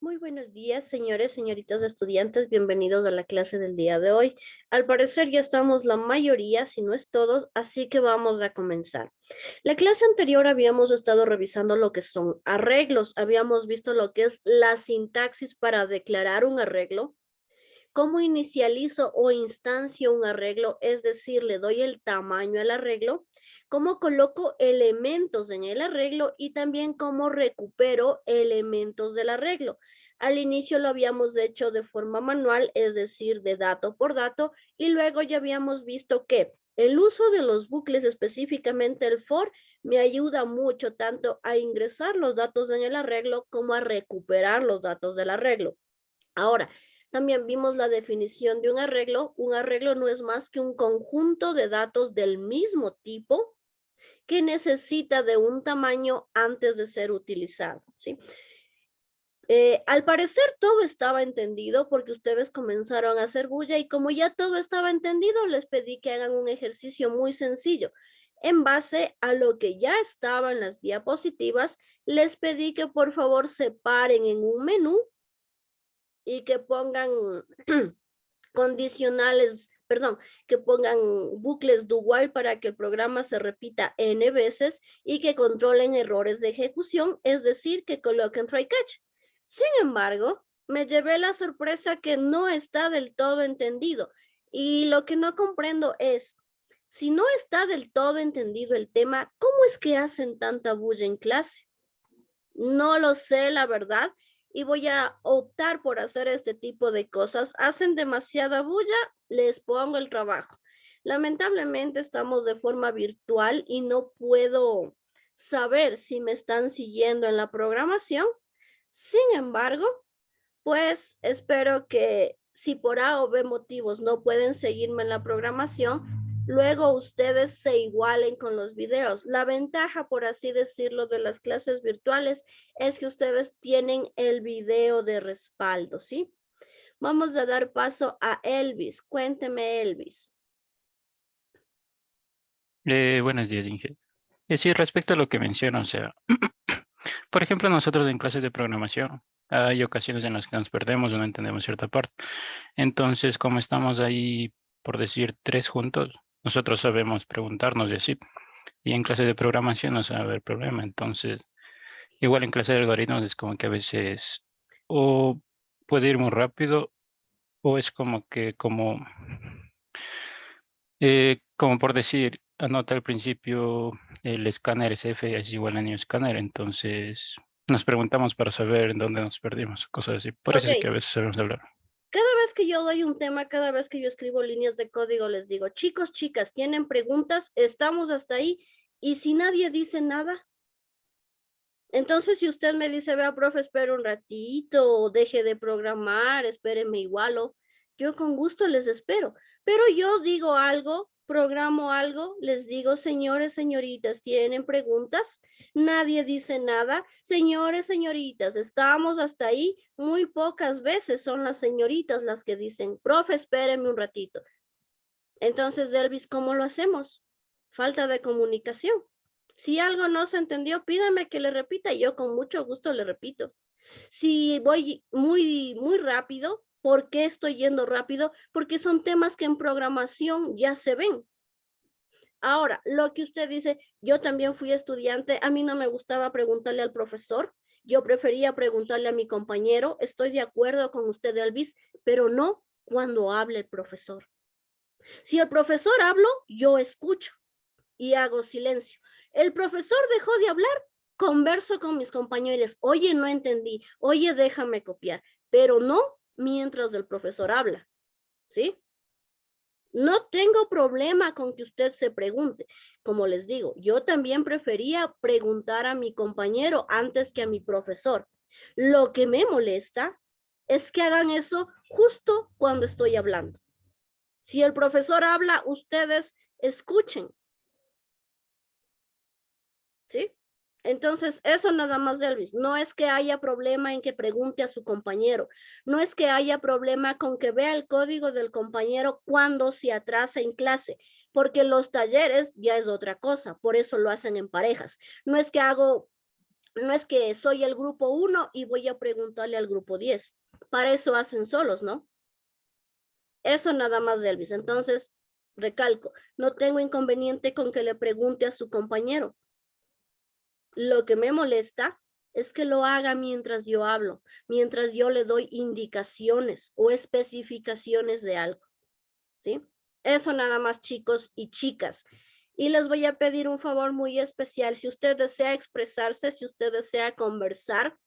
Muy buenos días, señores, señoritas estudiantes, bienvenidos a la clase del día de hoy. Al parecer ya estamos la mayoría, si no es todos, así que vamos a comenzar. La clase anterior habíamos estado revisando lo que son arreglos, habíamos visto lo que es la sintaxis para declarar un arreglo, cómo inicializo o instancio un arreglo, es decir, le doy el tamaño al arreglo, cómo coloco elementos en el arreglo y también cómo recupero elementos del arreglo. Al inicio lo habíamos hecho de forma manual, es decir, de dato por dato, y luego ya habíamos visto que el uso de los bucles, específicamente el for, me ayuda mucho tanto a ingresar los datos en el arreglo como a recuperar los datos del arreglo. Ahora, también vimos la definición de un arreglo. Un arreglo no es más que un conjunto de datos del mismo tipo que necesita de un tamaño antes de ser utilizado, ¿sí? Al parecer todo estaba entendido porque ustedes comenzaron a hacer bulla y como ya todo estaba entendido, les pedí que hagan un ejercicio muy sencillo. En base a lo que ya estaba en las diapositivas, les pedí que por favor separen en un menú y que pongan condicionales, perdón, que pongan bucles do while para que el programa se repita n veces y que controlen errores de ejecución, es decir, que coloquen try catch. Sin embargo, me llevé la sorpresa que no está del todo entendido y lo que no comprendo es, si no está del todo entendido el tema, ¿cómo es que hacen tanta bulla en clase? No lo sé, la verdad, y voy a optar por hacer este tipo de cosas. Hacen demasiada bulla, les pongo el trabajo. Lamentablemente estamos de forma virtual y no puedo saber si me están siguiendo en la programación. Sin embargo, pues espero que si por A o B motivos no pueden seguirme en la programación, luego ustedes se igualen con los videos. La ventaja, por así decirlo, de las clases virtuales es que ustedes tienen el video de respaldo, ¿sí? Vamos a dar paso a Elvis. Cuénteme, Elvis. Buenos días, Inge. Sí, respecto a lo que menciona, o sea, por ejemplo, nosotros en clases de programación hay ocasiones en las que nos perdemos o no entendemos cierta parte. Entonces, como estamos ahí, por decir, tres juntos, nosotros sabemos preguntarnos y así. Y en clase de programación no se va a haber problema. Entonces, igual en clase de algoritmos es como que a veces o puede ir muy rápido o es como que como por decir, anota al principio el escáner SF es igual a New Scanner, entonces nos preguntamos para saber en dónde nos perdimos, cosas así. Por eso es que Ok. a veces sabemos hablar. Cada vez que yo doy un tema, cada vez que yo escribo líneas de código, les digo, chicos, chicas, ¿tienen preguntas? Estamos hasta ahí. Y si nadie dice nada, entonces, si usted me dice, vea, profe, espera un ratito, o deje de programar, espéreme igual, o yo con gusto les espero. Pero yo digo algo, programo algo, les digo, señores, señoritas, ¿tienen preguntas? Nadie dice nada. Señores, señoritas, estamos hasta ahí. Muy pocas veces son las señoritas las que dicen, profe, espéreme un ratito. Entonces, Elvis, ¿cómo lo hacemos? Falta de comunicación. Si algo no se entendió, pídame que le repita y yo con mucho gusto le repito. Si voy muy rápido, ¿por qué estoy yendo rápido? Porque son temas que en programación ya se ven. Ahora, lo que usted dice, yo también fui estudiante, a mí no me gustaba preguntarle al profesor, yo prefería preguntarle a mi compañero, estoy de acuerdo con usted, Elvis, pero no cuando hable el profesor. Si el profesor habló, yo escucho y hago silencio. El profesor dejó de hablar, converso con mis compañeros. Oye, no entendí. Oye, déjame copiar. Pero no mientras el profesor habla. ¿Sí? No tengo problema con que usted se pregunte. Como les digo, yo también prefería preguntar a mi compañero antes que a mi profesor. Lo que me molesta es que hagan eso justo cuando estoy hablando. Si el profesor habla, ustedes escuchen, ¿sí? Entonces, eso nada más, Elvis. No es que haya problema en que pregunte a su compañero. No es que haya problema con que vea el código del compañero cuando se atrasa en clase, porque los talleres ya es otra cosa. Por eso lo hacen en parejas. No es que hago No es que soy el grupo 1 y voy a preguntarle al grupo 10. Para eso hacen solos, ¿no? Eso nada más, Elvis. Entonces, recalco, no tengo inconveniente con que le pregunte a su compañero. Lo que me molesta es que lo haga mientras yo hablo, mientras yo le doy indicaciones o especificaciones de algo, ¿sí? Eso nada más, chicos y chicas. Y les voy a pedir un favor muy especial. Si usted desea expresarse, si usted desea conversar,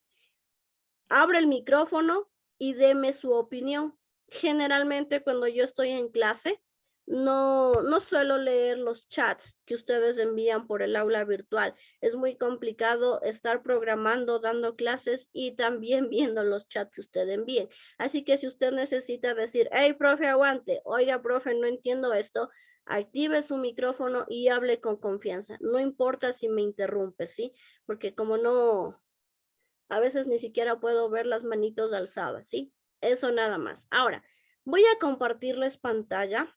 abre el micrófono y deme su opinión. Generalmente cuando yo estoy en clase, no suelo leer los chats que ustedes envían por el aula virtual. Es muy complicado estar programando, dando clases y también viendo los chats que usted envíe. Así que si usted necesita decir, hey, profe, aguante, oiga, profe, no entiendo esto, active su micrófono y hable con confianza. No importa si me interrumpe, ¿sí? Porque como no, a veces ni siquiera puedo ver las manitos alzadas, ¿sí? Eso nada más. Ahora, voy a compartirles pantalla.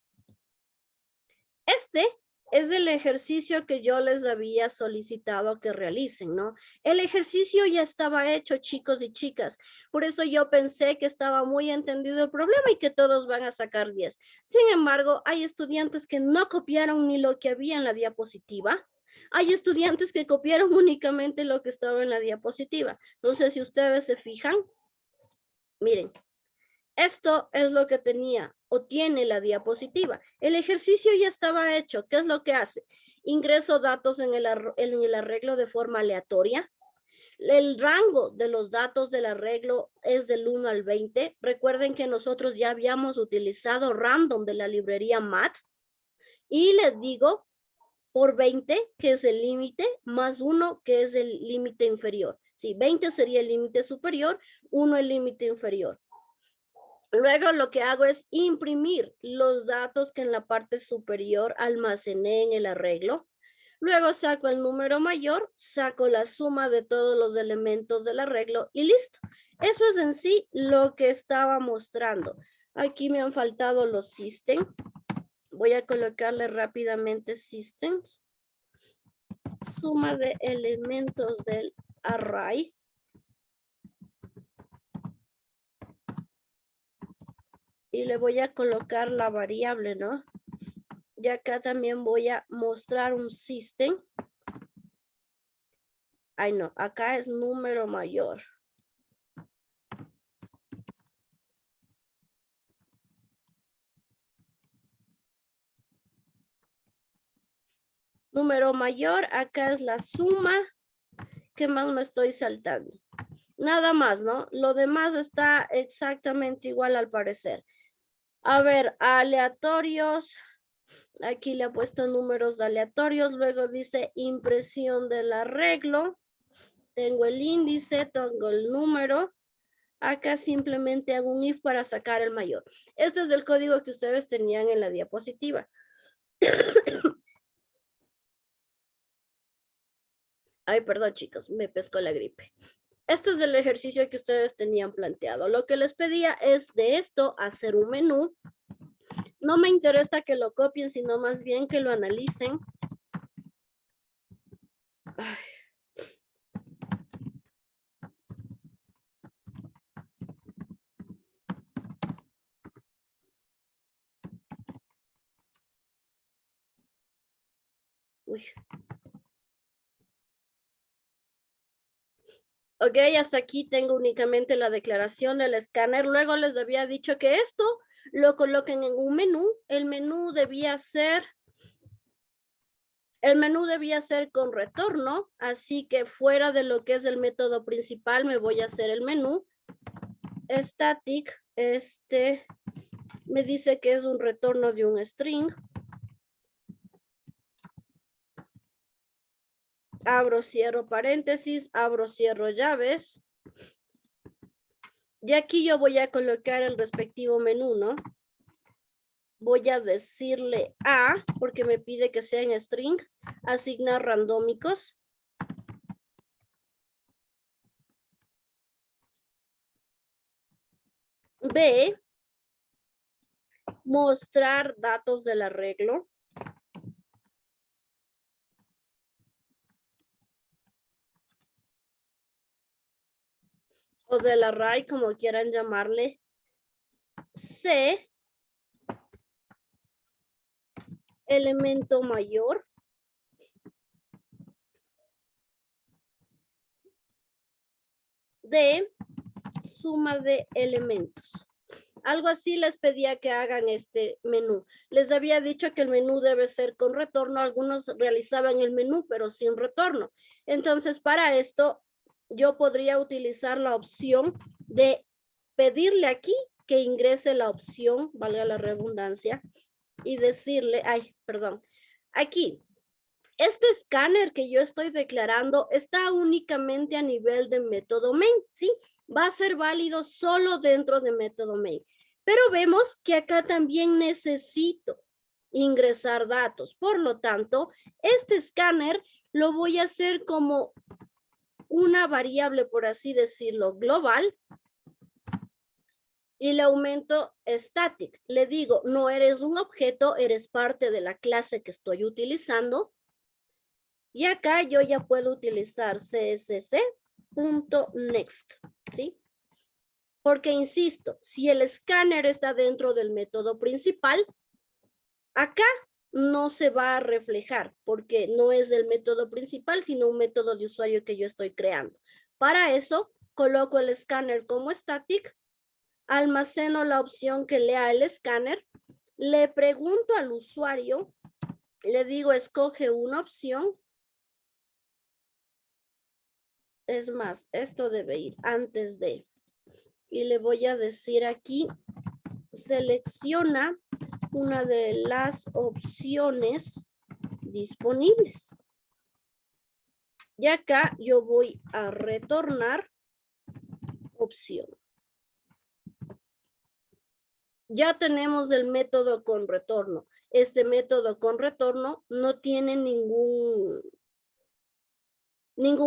Este es el ejercicio que yo les había solicitado que realicen, ¿no? El ejercicio ya estaba hecho, chicos y chicas. Por eso yo pensé que estaba muy entendido el problema y que todos van a sacar 10. Sin embargo, hay estudiantes que no copiaron ni lo que había en la diapositiva. Hay estudiantes que copiaron únicamente lo que estaba en la diapositiva. Entonces, si ustedes se fijan, miren, esto es lo que tenía o tiene la diapositiva. El ejercicio ya estaba hecho. ¿Qué es lo que hace? Ingreso datos en el arreglo de forma aleatoria. El rango de los datos del arreglo es del 1 al 20. Recuerden que nosotros ya habíamos utilizado random de la librería MAT. Y les digo por 20, que es el límite, más 1, que es el límite inferior. Sí, 20 sería el límite superior, 1 el límite inferior. Luego lo que hago es imprimir los datos que en la parte superior almacené en el arreglo. Luego saco el número mayor, saco la suma de todos los elementos del arreglo y listo. Eso es en sí lo que estaba mostrando. Aquí me han faltado los systems. Voy a colocarle rápidamente systems. Suma de elementos del array. Y le voy a colocar la variable, ¿no? Y acá también voy a mostrar un system. Ay, no, acá es número mayor. Número mayor, acá es la suma. ¿Qué más me estoy saltando? Nada más, ¿no? Lo demás está exactamente igual al parecer. A ver, aleatorios. Aquí le he puesto números aleatorios. Luego dice impresión del arreglo. Tengo el índice, tengo el número. Acá simplemente hago un if para sacar el mayor. Este es el código que ustedes tenían en la diapositiva. Ay, perdón, chicos, me pescó la gripe. Este es el ejercicio que ustedes tenían planteado. Lo que les pedía es de esto hacer un menú. No me interesa que lo copien, sino más bien que lo analicen. Ay. Uy. Ok, hasta aquí tengo únicamente la declaración del escáner. Luego les había dicho que esto lo coloquen en un menú. El menú debía ser con retorno, así que fuera de lo que es el método principal me voy a hacer el menú. Static, me dice que es un retorno de un string. Abro, cierro paréntesis, abro, cierro llaves. Y aquí yo voy a colocar el respectivo menú, ¿no? Voy a decirle a, porque me pide que sea en string, asignar randómicos. B, mostrar datos del arreglo. o del array, como quieran llamarle, C, elemento mayor, de suma de elementos. Algo así les pedía que hagan este menú. Les había dicho que el menú debe ser con retorno. Algunos realizaban el menú, pero sin retorno. Entonces, para esto, yo podría utilizar la opción de pedirle aquí que ingrese la opción, valga la redundancia, y decirle, aquí, este escáner que yo estoy declarando está únicamente a nivel de método main, ¿sí? Va a ser válido solo dentro de método main. Pero vemos que acá también necesito ingresar datos. Por lo tanto, este escáner lo voy a hacer como una variable, por así decirlo, global. Y le aumento static. Le digo, no eres un objeto, eres parte de la clase que estoy utilizando. Y acá yo ya puedo utilizar css.next, ¿sí? Porque insisto, si el escáner está dentro del método principal, acá no se va a reflejar porque no es el método principal, sino un método de usuario que yo estoy creando. Para eso, coloco el escáner como static, almaceno la opción que lea el escáner, le pregunto al usuario, le digo, escoge una opción. Es más, esto debe ir antes de. Y le voy a decir aquí, selecciona una de las opciones disponibles. Y acá yo voy a retornar opción. Ya tenemos el método con retorno. Este método con retorno no tiene ningún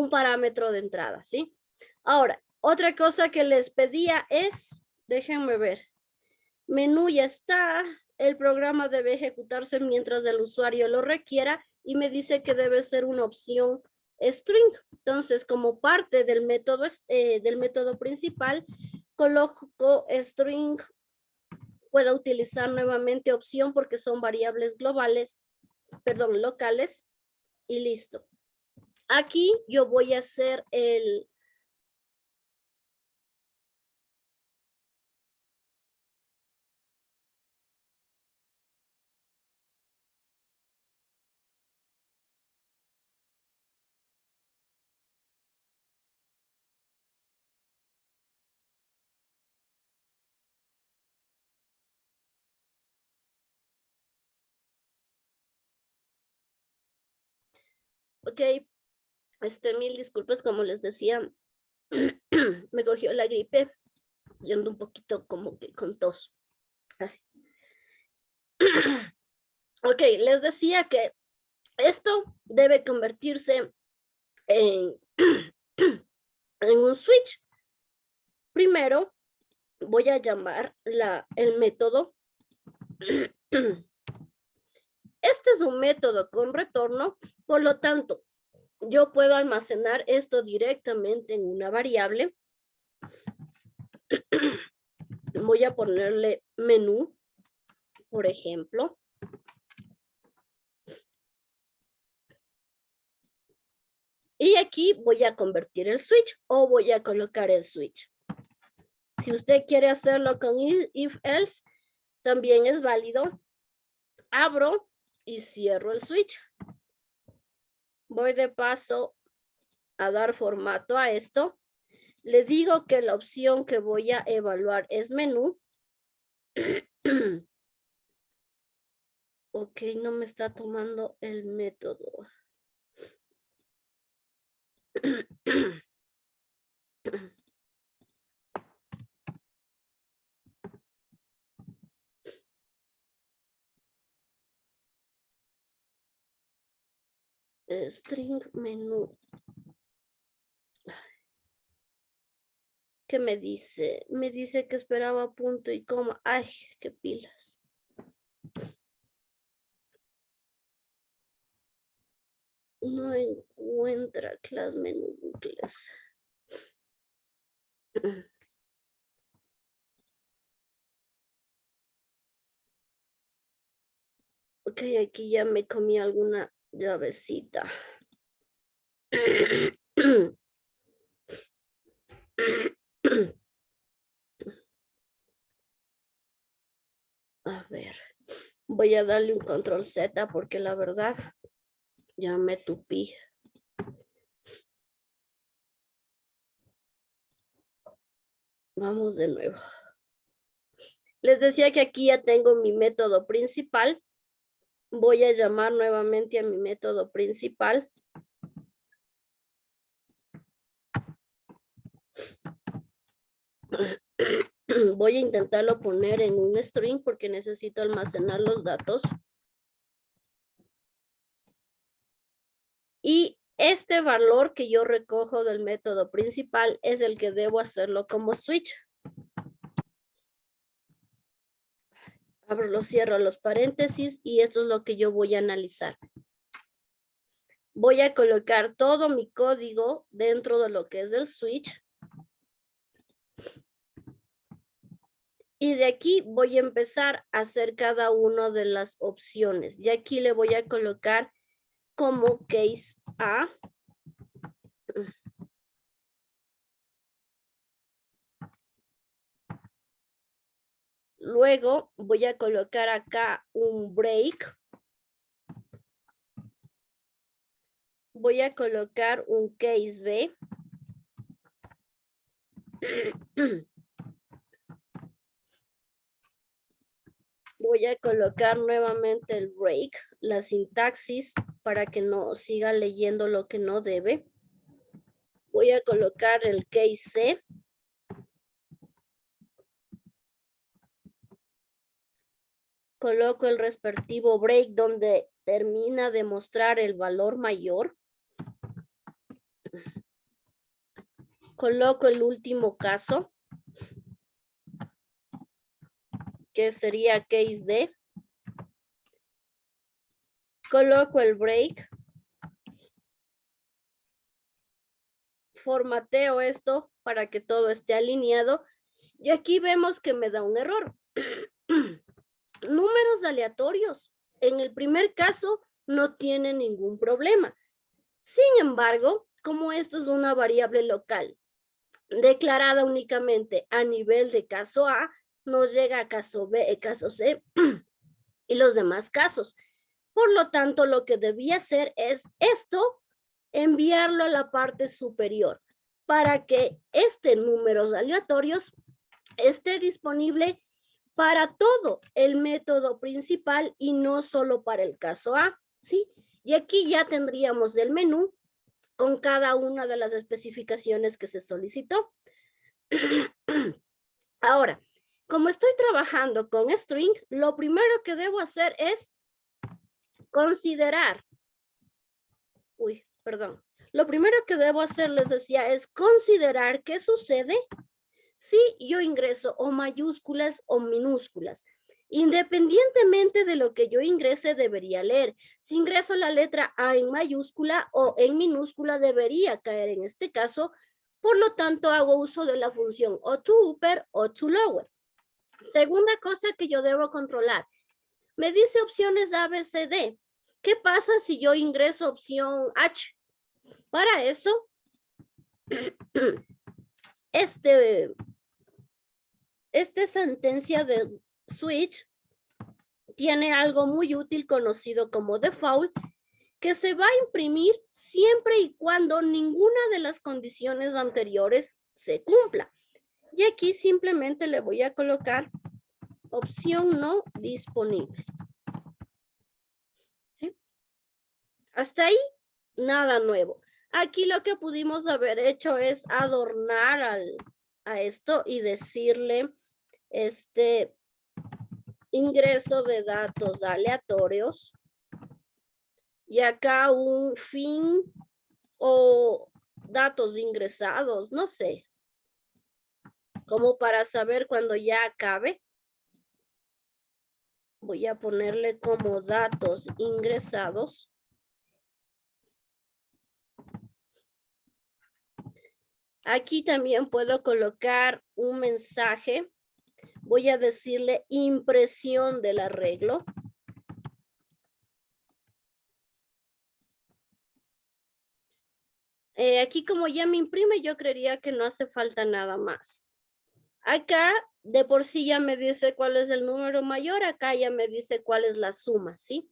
parámetro de entrada, ¿sí? Ahora, otra cosa que les pedía es, déjenme ver, menú ya está, el programa debe ejecutarse mientras el usuario lo requiera y me dice que debe ser una opción string. Entonces, como parte del método principal, coloco string, puedo utilizar nuevamente opción porque son variables locales y listo. Aquí yo voy a hacer el ok, mil disculpas, como les decía, me cogió la gripe y ando un poquito como que con tos. Ay. Ok, les decía que esto debe convertirse en, en un switch. Primero voy a llamar el método. Este es un método con retorno, por lo tanto, yo puedo almacenar esto directamente en una variable. Voy a ponerle menú, por ejemplo. Y aquí voy a convertir el switch o voy a colocar el switch. Si usted quiere hacerlo con if else, también es válido. Abro y cierro el switch. Voy de paso a dar formato a esto. Le digo que la opción que voy a evaluar es menú. Ok, no me está tomando el método. String menú. ¿Qué me dice? Me dice que esperaba punto y coma. Ay, qué pilas. No encuentra class menú class. Ok, aquí ya me comí alguna llavecita. A ver, voy a darle un control Z porque la verdad ya me tupí. Vamos de nuevo. Les decía que aquí ya tengo mi método principal. Voy a llamar nuevamente a mi método principal. Voy a intentarlo poner en un string porque necesito almacenar los datos. Y este valor que yo recojo del método principal es el que debo hacerlo como switch. Abro los, cierro los paréntesis y esto es lo que yo voy a analizar. Voy a colocar todo mi código dentro de lo que es el switch. Y de aquí voy a empezar a hacer cada una de las opciones. Y aquí le voy a colocar como case A. Luego voy a colocar acá un break. Voy a colocar un case B. Voy a colocar nuevamente el break, la sintaxis, para que no siga leyendo lo que no debe. Voy a colocar el case C. Coloco el respectivo break donde termina de mostrar el valor mayor. Coloco el último caso, que sería case D. Coloco el break. Formateo esto para que todo esté alineado. Y aquí vemos que me da un error. Números aleatorios. En el primer caso no tiene ningún problema. Sin embargo, como esto es una variable local declarada únicamente a nivel de caso A, nos llega a caso B, caso C y los demás casos. Por lo tanto, lo que debía hacer es esto, enviarlo a la parte superior para que este números aleatorios esté disponible para todo el método principal y no solo para el caso A, ¿sí? Y aquí ya tendríamos el menú con cada una de las especificaciones que se solicitó. Ahora, como estoy trabajando con string, lo primero que debo hacer es considerar, lo primero que debo hacer, les decía, es considerar qué sucede si yo ingreso o mayúsculas o minúsculas. Independientemente de lo que yo ingrese, debería leer. Si ingreso la letra A en mayúscula o en minúscula, debería caer en este caso. Por lo tanto, hago uso de la función o to upper o to lower. Segunda cosa que yo debo controlar. Me dice opciones A, B, C, D. ¿Qué pasa si yo ingreso opción H? Para eso, esta sentencia de switch tiene algo muy útil conocido como default, que se va a imprimir siempre y cuando ninguna de las condiciones anteriores se cumpla. Y aquí simplemente le voy a colocar opción no disponible. ¿Sí? Hasta ahí, nada nuevo. Aquí lo que pudimos haber hecho es adornar a esto y decirle ingreso de datos aleatorios. Y acá un fin o datos ingresados, no sé. Como para saber cuando ya acabe. Voy a ponerle como datos ingresados. Aquí también puedo colocar un mensaje. Voy a decirle impresión del arreglo. Aquí como ya me imprime, yo creería que no hace falta nada más. Acá de por sí ya me dice cuál es el número mayor, acá ya me dice cuál es la suma, ¿sí?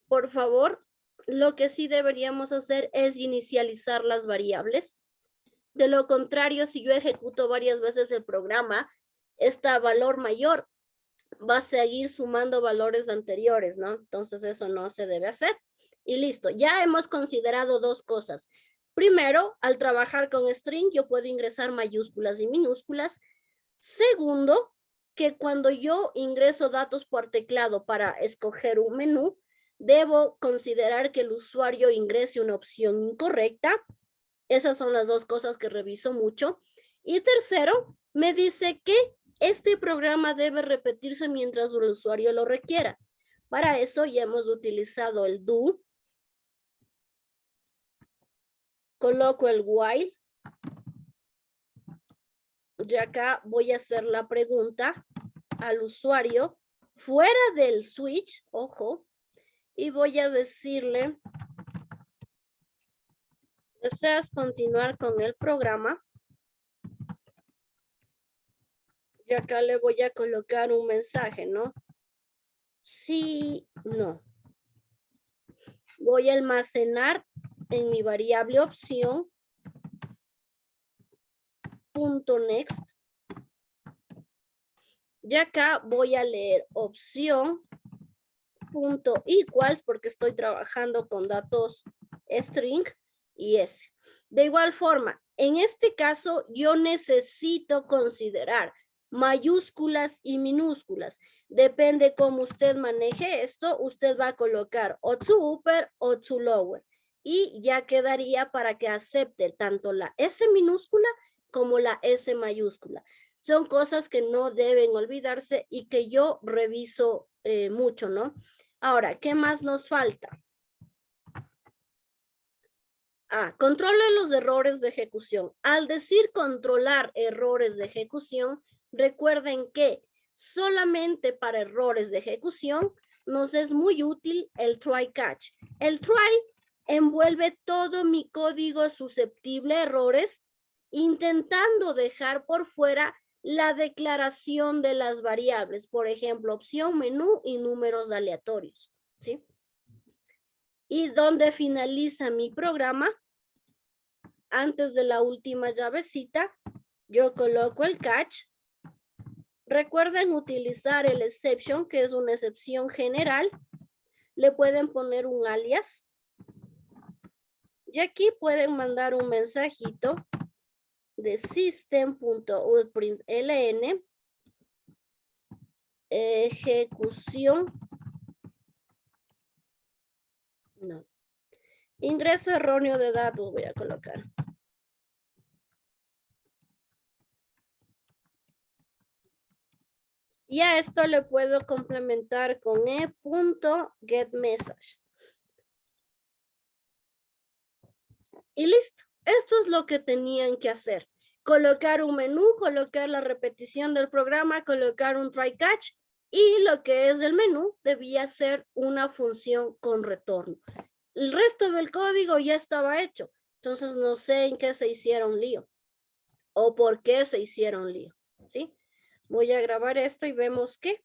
Por favor, lo que sí deberíamos hacer es inicializar las variables. De lo contrario, si yo ejecuto varias veces el programa, este valor mayor va a seguir sumando valores anteriores, ¿no? Entonces eso no se debe hacer. Y listo, ya hemos considerado dos cosas. Primero, al trabajar con string, yo puedo ingresar mayúsculas y minúsculas. Segundo, que cuando yo ingreso datos por teclado para escoger un menú, debo considerar que el usuario ingrese una opción incorrecta. Esas son las dos cosas que reviso mucho. Y tercero, me dice que este programa debe repetirse mientras el usuario lo requiera. Para eso ya hemos utilizado el do. Coloco el while. Y acá voy a hacer la pregunta al usuario fuera del switch, ojo, y voy a decirle, ¿deseas continuar con el programa? Y acá le voy a colocar un mensaje, ¿no? Sí, no. Voy a almacenar en mi variable opción .next. Y acá voy a leer opción .equals porque estoy trabajando con datos string y s. De igual forma, en este caso yo necesito considerar mayúsculas y minúsculas. Depende cómo usted maneje esto, usted va a colocar o to upper o to lower. Y ya quedaría para que acepte tanto la S minúscula como la S mayúscula. Son cosas que no deben olvidarse y que yo reviso mucho, ¿no? Ahora, ¿qué más nos falta? Controla los errores de ejecución. Al decir controlar errores de ejecución, recuerden que solamente para errores de ejecución nos es muy útil el try catch. El try envuelve todo mi código susceptible a errores, intentando dejar por fuera la declaración de las variables, por ejemplo, opción, menú y números aleatorios, ¿sí? Y donde finaliza mi programa, antes de la última llavecita, yo coloco el catch. Recuerden utilizar el exception, que es una excepción general. Le pueden poner un alias. Y aquí pueden mandar un mensajito de system.out.println ejecución. No. Ingreso erróneo de datos voy a colocar. Y a esto le puedo complementar con e.getMessage. Y listo. Esto es lo que tenían que hacer. Colocar un menú, colocar la repetición del programa, colocar un try catch y lo que es el menú debía ser una función con retorno. El resto del código ya estaba hecho. Entonces no sé en qué se hicieron lío o por qué se hicieron lío. ¿Sí? Voy a grabar esto y vemos que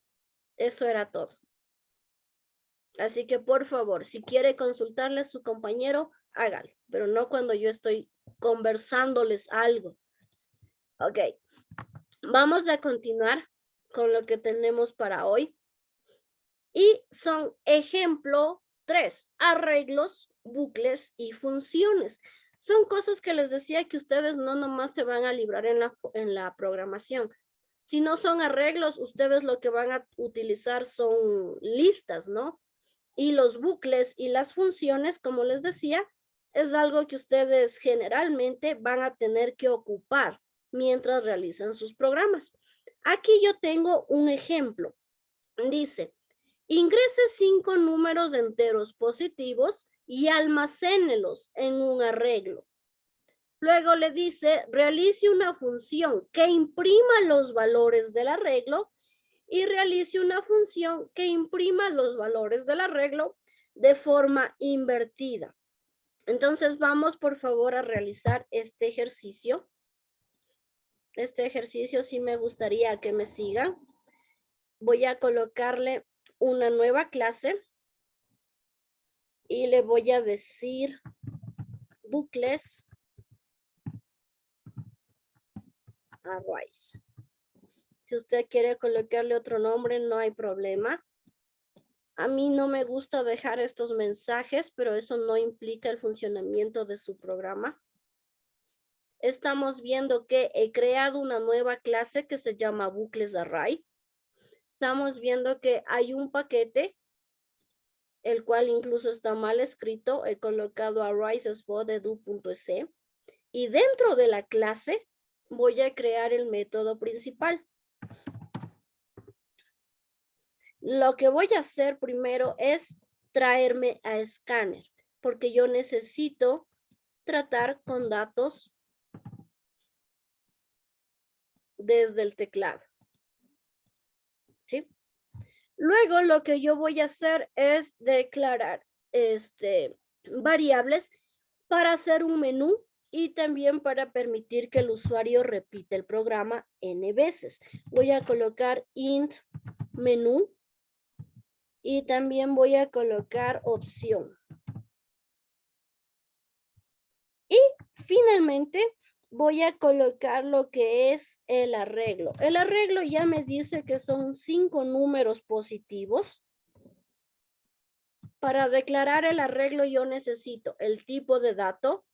eso era todo. Así que por favor, si quiere consultarle a su compañero, hágalo, pero no cuando yo estoy conversándoles algo. Ok, vamos a continuar con lo que tenemos para hoy. Y son ejemplo 3, arreglos, bucles y funciones. Son cosas que les decía que ustedes no nomás se van a librar en la programación. Si no son arreglos, ustedes lo que van a utilizar son listas, ¿no? Y los bucles y las funciones, como les decía, es algo que ustedes generalmente van a tener que ocupar mientras realizan sus programas. Aquí yo tengo un ejemplo. Dice, ingrese 5 números enteros positivos y almacénelos en un arreglo. Luego le dice, realice una función que imprima los valores del arreglo y realice una función que imprima los valores del arreglo de forma invertida. Entonces vamos por favor a realizar este ejercicio. Este ejercicio sí me gustaría que me sigan. Voy a colocarle una nueva clase y le voy a decir bucles arrays. Si usted quiere colocarle otro nombre, no hay problema. A mí no me gusta dejar estos mensajes, pero eso no implica el funcionamiento de su programa. Estamos viendo que he creado una nueva clase que se llama bucles array. Estamos viendo que hay un paquete, el cual incluso está mal escrito. He colocado arrays.edu.c y dentro de la clase voy a crear el método principal. Lo que voy a hacer primero es traerme a Scanner, porque yo necesito tratar con datos desde el teclado. ¿Sí? Luego lo que yo voy a hacer es declarar variables para hacer un menú y también para permitir que el usuario repita el programa n veces. Voy a colocar int menú y también voy a colocar opción. Y finalmente voy a colocar lo que es el arreglo. El arreglo ya me dice que son 5 números positivos. Para declarar el arreglo yo necesito el tipo de dato,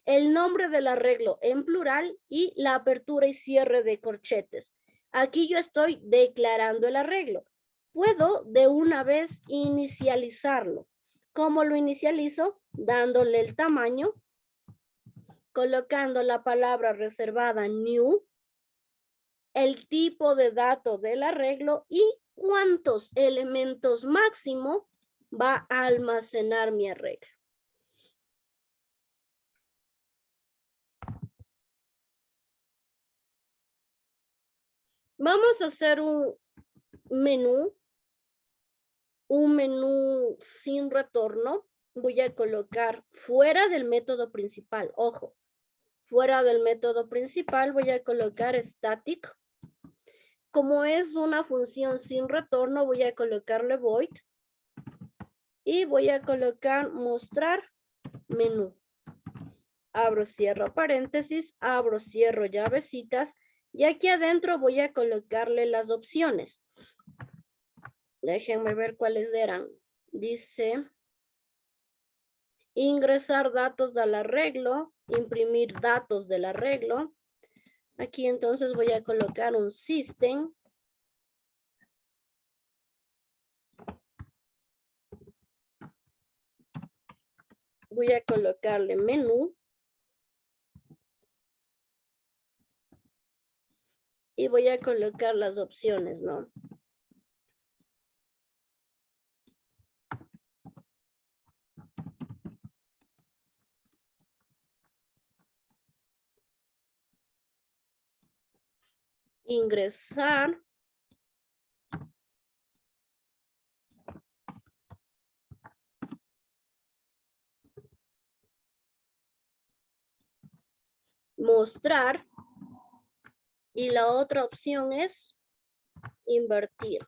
el nombre del arreglo en plural y la apertura y cierre de corchetes. Aquí yo estoy declarando el arreglo. Puedo de una vez inicializarlo. ¿Cómo lo inicializo? Dándole el tamaño, colocando la palabra reservada new, el tipo de dato del arreglo y cuántos elementos máximo va a almacenar mi arreglo. Vamos a hacer un menú sin retorno. Voy a colocar fuera del método principal, ojo, fuera del método principal voy a colocar static. Como es una función sin retorno, voy a colocarle void y voy a colocar mostrar menú. Abro, cierro paréntesis, abro, cierro llavecitas y aquí adentro voy a colocarle las opciones. Déjenme ver cuáles eran. Dice ingresar datos al arreglo, imprimir datos del arreglo. Aquí entonces voy a colocar un system. Voy a colocarle menú. Y voy a colocar las opciones, ¿no? Ingresar. Mostrar. Y la otra opción es invertir.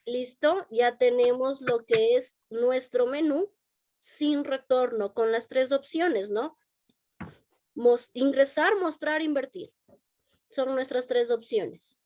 Listo, ya tenemos lo que es nuestro menú sin retorno con las 3 opciones, ¿no? Ingresar, mostrar, invertir. Son nuestras 3 opciones.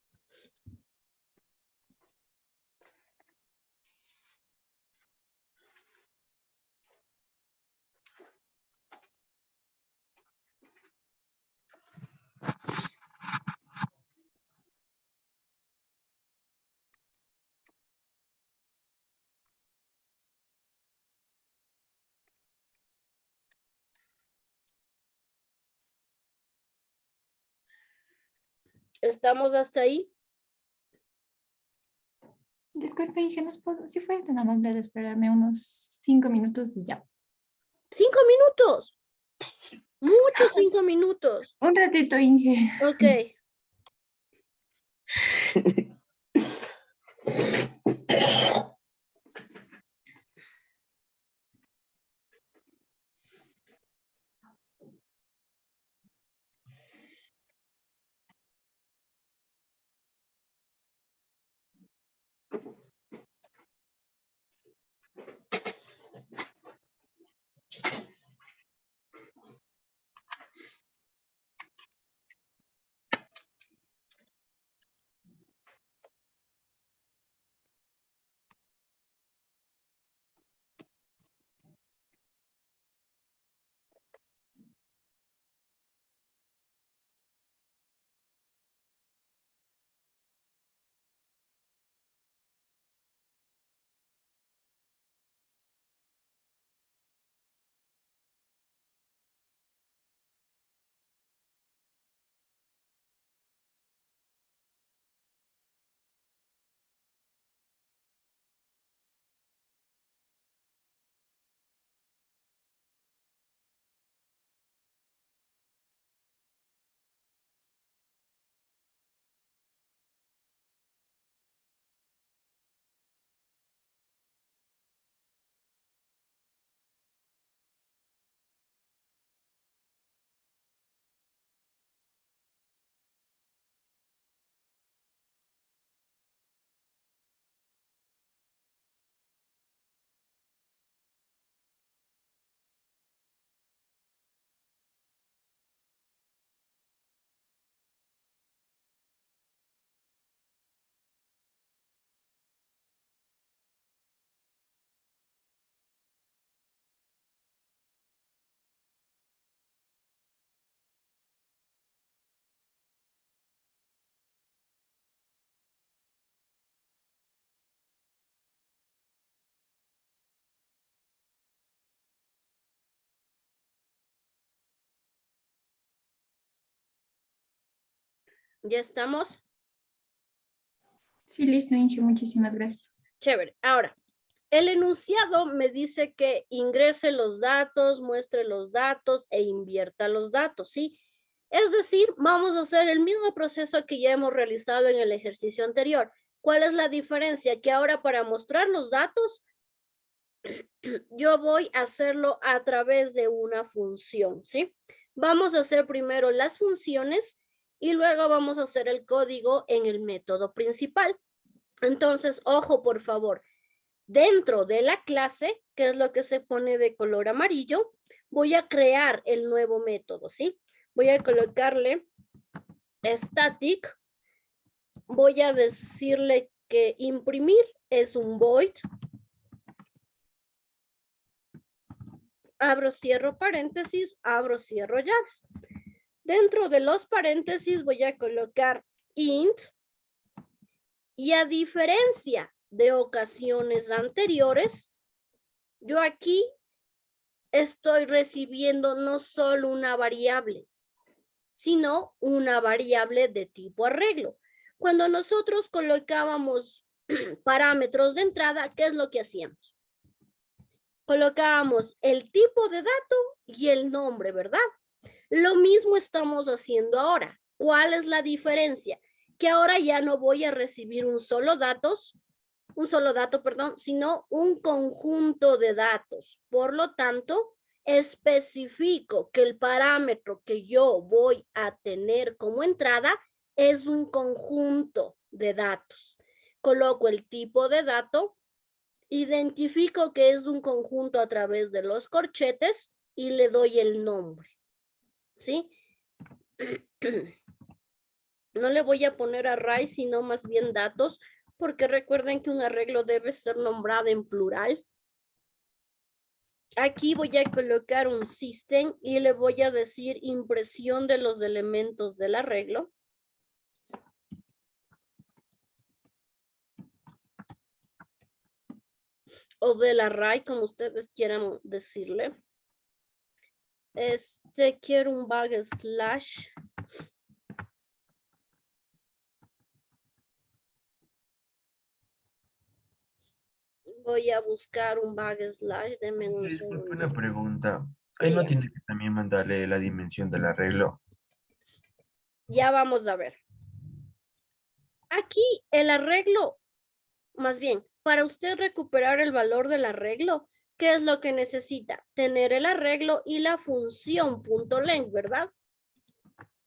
¿Estamos hasta ahí? Disculpe, Inge, si fuera tan amable de esperarme unos 5 minutos y ya. 5 minutos. Muchos 5 minutos. Un ratito, Inge. Ok. ¿Ya estamos? Sí, listo, Inge, muchísimas gracias. Chévere. Ahora, el enunciado me dice que ingrese los datos, muestre los datos e invierta los datos, ¿sí? Es decir, vamos a hacer el mismo proceso que ya hemos realizado en el ejercicio anterior. ¿Cuál es la diferencia? Que ahora para mostrar los datos, yo voy a hacerlo a través de una función, ¿sí? Vamos a hacer primero las funciones y luego vamos a hacer el código en el método principal. Entonces, ojo, por favor, dentro de la clase, que es lo que se pone de color amarillo, voy a crear el nuevo método, ¿sí? Voy a colocarle static, voy a decirle que imprimir es un void, abro, cierro paréntesis, abro, cierro llaves. Dentro de los paréntesis voy a colocar int, y a diferencia de ocasiones anteriores, yo aquí estoy recibiendo no solo una variable, sino una variable de tipo arreglo. Cuando nosotros colocábamos parámetros de entrada, ¿qué es lo que hacíamos? Colocábamos el tipo de dato y el nombre, ¿verdad? Lo mismo estamos haciendo ahora. ¿Cuál es la diferencia? Que ahora ya no voy a recibir un solo dato, sino un conjunto de datos. Por lo tanto, especifico que el parámetro que yo voy a tener como entrada es un conjunto de datos. Coloco el tipo de dato, identifico que es un conjunto a través de los corchetes y le doy el nombre, ¿sí? No le voy a poner array, sino más bien datos, porque recuerden que un arreglo debe ser nombrado en plural. Aquí voy a colocar un system y le voy a decir impresión de los elementos del arreglo. O del array, como ustedes quieran decirle. Quiero un backslash. Voy a buscar un backslash, denme un Disculpe segundo. una pregunta. Ahí no Dígame. tiene que también mandarle la dimensión del arreglo. Ya vamos a ver. Aquí el arreglo, más bien, para usted recuperar el valor del arreglo, ¿qué es lo que necesita? Tener el arreglo y la función .length, ¿verdad?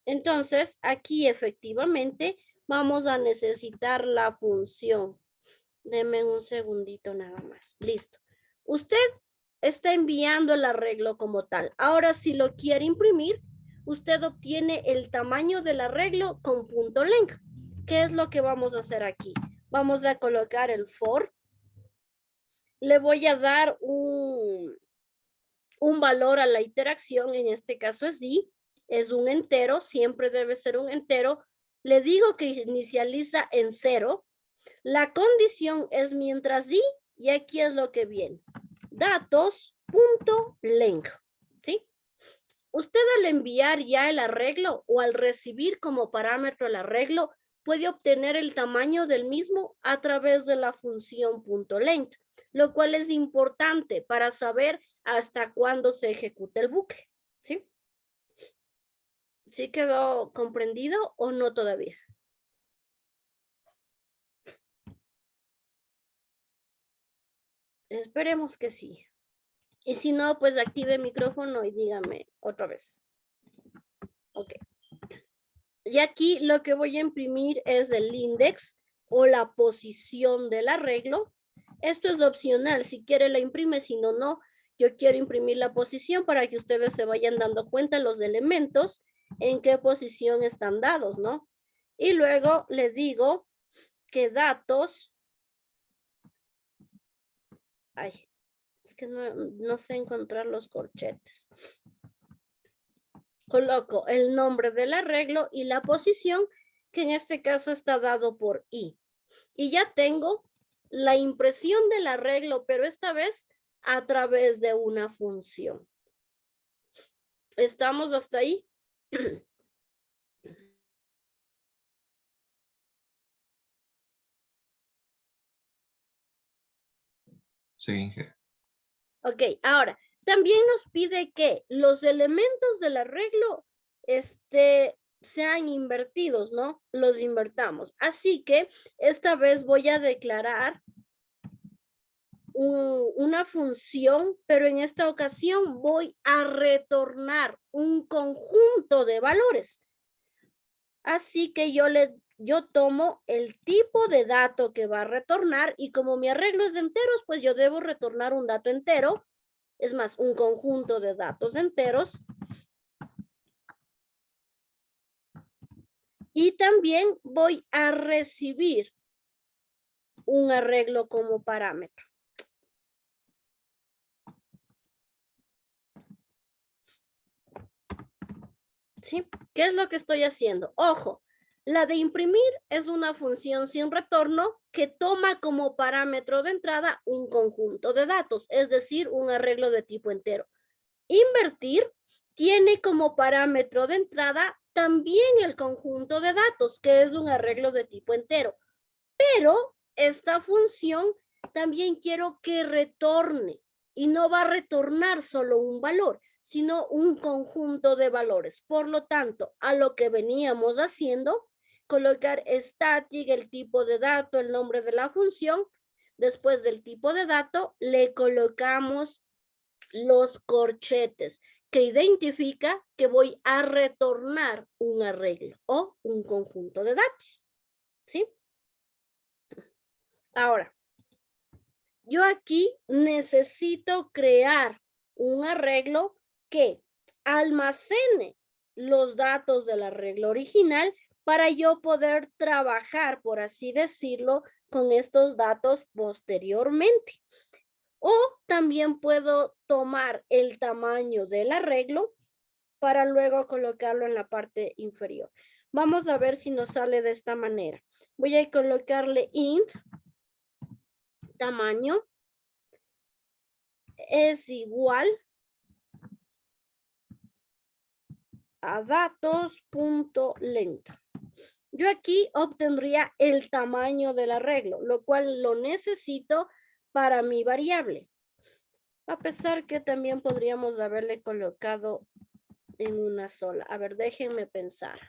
Entonces, aquí efectivamente vamos a necesitar la función. Deme un segundito nada más. Listo. Usted está enviando el arreglo como tal. Ahora, si lo quiere imprimir, usted obtiene el tamaño del arreglo con .length. ¿Qué es lo que vamos a hacer aquí? Vamos a colocar el for. Le voy a dar un valor a la interacción, en este caso es i, es un entero, siempre debe ser un entero. Le digo que inicializa en 0. La condición es mientras i, y aquí es lo que viene. Datos.length, ¿sí? Usted al enviar ya el arreglo o al recibir como parámetro el arreglo, puede obtener el tamaño del mismo a través de la función .length, lo cual es importante para saber hasta cuándo se ejecuta el bucle, ¿sí? ¿Sí quedó comprendido o no todavía? Esperemos que sí. Y si no, pues active el micrófono y dígame otra vez. Ok. Y aquí lo que voy a imprimir es el index o la posición del arreglo. Esto es opcional, si quiere la imprime, si no, no. Yo quiero imprimir la posición para que ustedes se vayan dando cuenta los elementos en qué posición están dados, ¿no? Y luego le digo que datos... Ay, es que no sé encontrar los corchetes. Coloco el nombre del arreglo y la posición, que en este caso está dado por i. Y ya tengo la impresión del arreglo, pero esta vez a través de una función. ¿Estamos hasta ahí? Sí, Inge. Ok, ahora, también nos pide que los elementos del arreglo sean invertidos, ¿no? Los invertamos. Así que esta vez voy a declarar una función, pero en esta ocasión voy a retornar un conjunto de valores. Así que yo tomo el tipo de dato que va a retornar y como mi arreglo es de enteros, pues yo debo retornar un dato entero. Es más, un conjunto de datos enteros. Y también voy a recibir un arreglo como parámetro. ¿Sí? ¿Qué es lo que estoy haciendo? Ojo, la de imprimir es una función sin retorno que toma como parámetro de entrada un conjunto de datos, es decir, un arreglo de tipo entero. Invertir tiene como parámetro de entrada también el conjunto de datos, que es un arreglo de tipo entero. Pero esta función también quiero que retorne y no va a retornar solo un valor, sino un conjunto de valores. Por lo tanto, a lo que veníamos haciendo, colocar static, el tipo de dato, el nombre de la función. Después del tipo de dato, le colocamos los corchetes que identifica que voy a retornar un arreglo o un conjunto de datos. ¿Sí? Ahora, yo aquí necesito crear un arreglo que almacene los datos del arreglo original para yo poder trabajar, por así decirlo, con estos datos posteriormente. O también puedo tomar el tamaño del arreglo para luego colocarlo en la parte inferior. Vamos a ver si nos sale de esta manera. Voy a colocarle int tamaño es igual a datos.length. Yo aquí obtendría el tamaño del arreglo, lo cual lo necesito para mi variable. A pesar que también podríamos haberle colocado en una sola. A ver, déjenme pensar.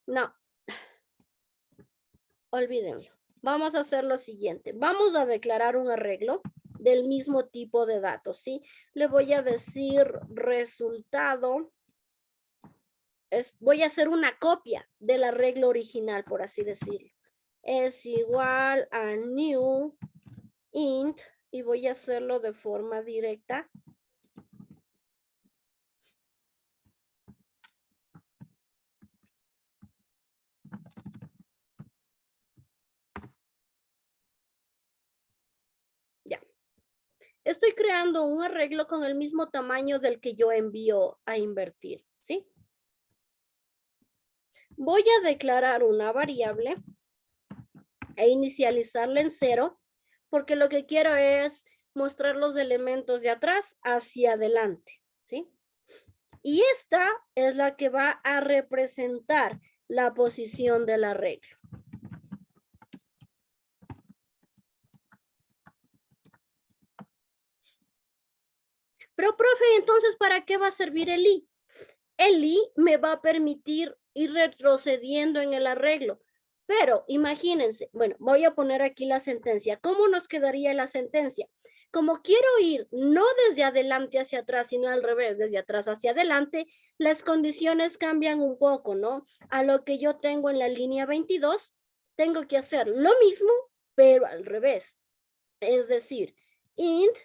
No, olvídenlo. Vamos a hacer lo siguiente. Vamos a declarar un arreglo del mismo tipo de datos, ¿sí? Le voy a decir resultado. Voy a hacer una copia del arreglo original, por así decirlo. Es igual a new int y voy a hacerlo de forma directa. Ya. Estoy creando un arreglo con el mismo tamaño del que yo envío a invertir, ¿sí? Voy a declarar una variable e inicializarla en 0, porque lo que quiero es mostrar los elementos de atrás hacia adelante, ¿sí? Y esta es la que va a representar la posición del arreglo. Pero, profe, entonces, ¿para qué va a servir el i? El i me va a permitir ir retrocediendo en el arreglo. Pero imagínense, bueno, voy a poner aquí la sentencia. ¿Cómo nos quedaría la sentencia? Como quiero ir no desde adelante hacia atrás, sino al revés, desde atrás hacia adelante, las condiciones cambian un poco, ¿no? A lo que yo tengo en la línea 22, tengo que hacer lo mismo, pero al revés. Es decir, int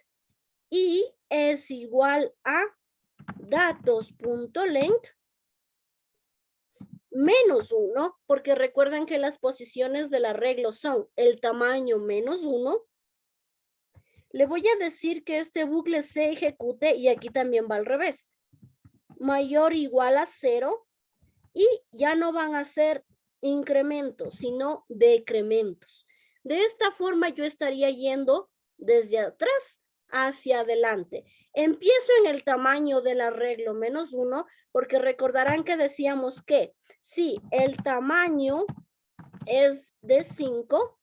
i es igual a datos.length menos 1, porque recuerden que las posiciones del arreglo son el tamaño menos 1. Le voy a decir que este bucle se ejecute y aquí también va al revés. Mayor o igual a 0 y ya no van a ser incrementos, sino decrementos. De esta forma yo estaría yendo desde atrás hacia adelante. Empiezo en el tamaño del arreglo menos 1, porque recordarán que decíamos que si el tamaño es de 5,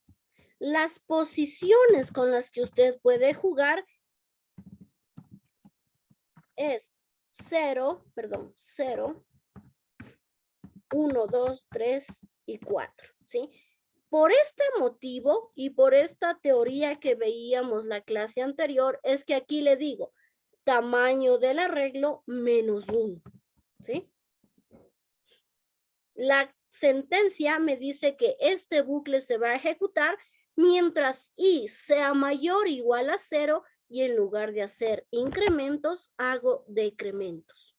las posiciones con las que usted puede jugar es 0, 1, 2, 3 y 4, ¿sí? Por este motivo y por esta teoría que veíamos la clase anterior, es que aquí le digo tamaño del arreglo menos 1, ¿sí? La sentencia me dice que este bucle se va a ejecutar mientras i sea mayor o igual a 0 y en lugar de hacer incrementos, hago decrementos.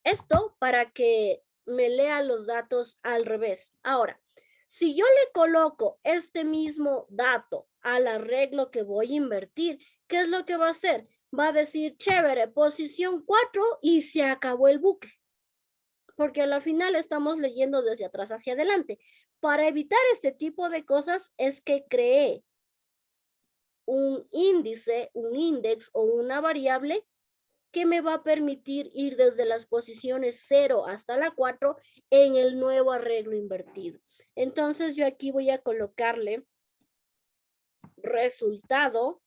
Esto para que me lea los datos al revés. Ahora, si yo le coloco este mismo dato al arreglo que voy a invertir, ¿qué es lo que va a hacer? Va a decir, chévere, posición 4 y se acabó el bucle. Porque a la final estamos leyendo desde atrás hacia adelante. Para evitar este tipo de cosas es que creé un índice, un index o una variable que me va a permitir ir desde las posiciones 0 hasta la 4 en el nuevo arreglo invertido. Entonces yo aquí voy a colocarle resultado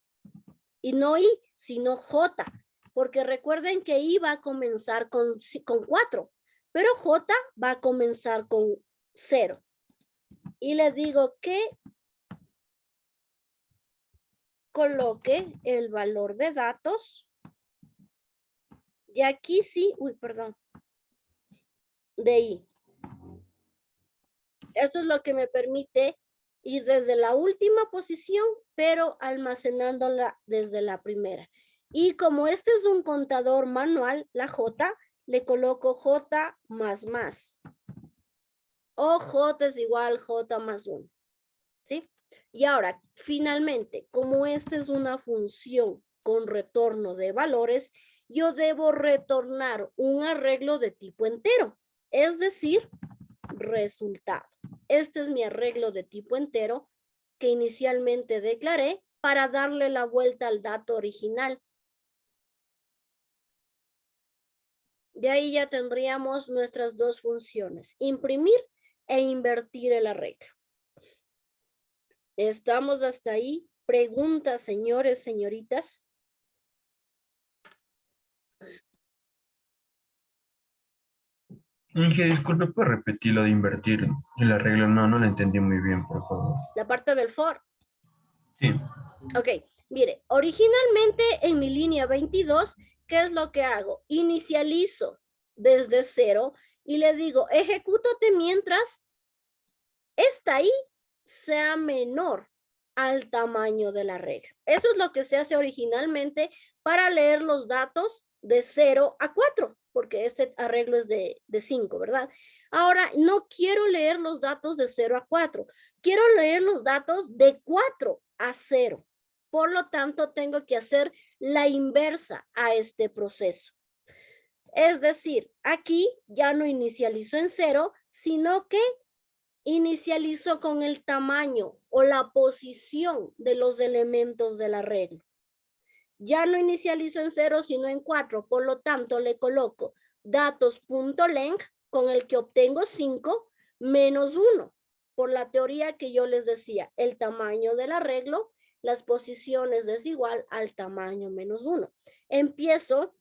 y no i, sino j, porque recuerden que i va a comenzar con 4, pero j va a comenzar con 0. Y le digo que coloque el valor de datos. Y aquí sí, de i. Eso es lo que me permite ir desde la última posición, pero almacenándola desde la primera. Y como este es un contador manual, la j, le coloco j más más. O j es igual j más 1. ¿Sí? Y ahora, finalmente, como esta es una función con retorno de valores, yo debo retornar un arreglo de tipo entero, es decir, resultado. Este es mi arreglo de tipo entero que inicialmente declaré para darle la vuelta al dato original. De ahí ya tendríamos nuestras dos funciones, imprimir e invertir el arreglo. ¿Estamos hasta ahí? Preguntas, señores, señoritas. Inge, disculpe, ¿puede repetir lo de invertir el arreglo? No, no lo entendí muy bien, por favor. La parte del for. Sí. Ok, mire, originalmente en mi línea 22, ¿qué es lo que hago? Inicializo desde 0 y le digo, ejecútate mientras esta i sea menor al tamaño del arreglo. Eso es lo que se hace originalmente para leer los datos de 0 a 4, porque este arreglo es de 5, ¿verdad? Ahora, no quiero leer los datos de 0 a 4, quiero leer los datos de 4 a 0. Por lo tanto, tengo que hacer la inversa a este proceso. Es decir, aquí ya no inicializo en 0, sino que inicializo con el tamaño o la posición de los elementos del arreglo. Ya no inicializo en 0, sino en 4. Por lo tanto, le coloco datos.length con el que obtengo 5 menos 1. Por la teoría que yo les decía, el tamaño del arreglo, las posiciones es igual al tamaño menos 1. Empiezo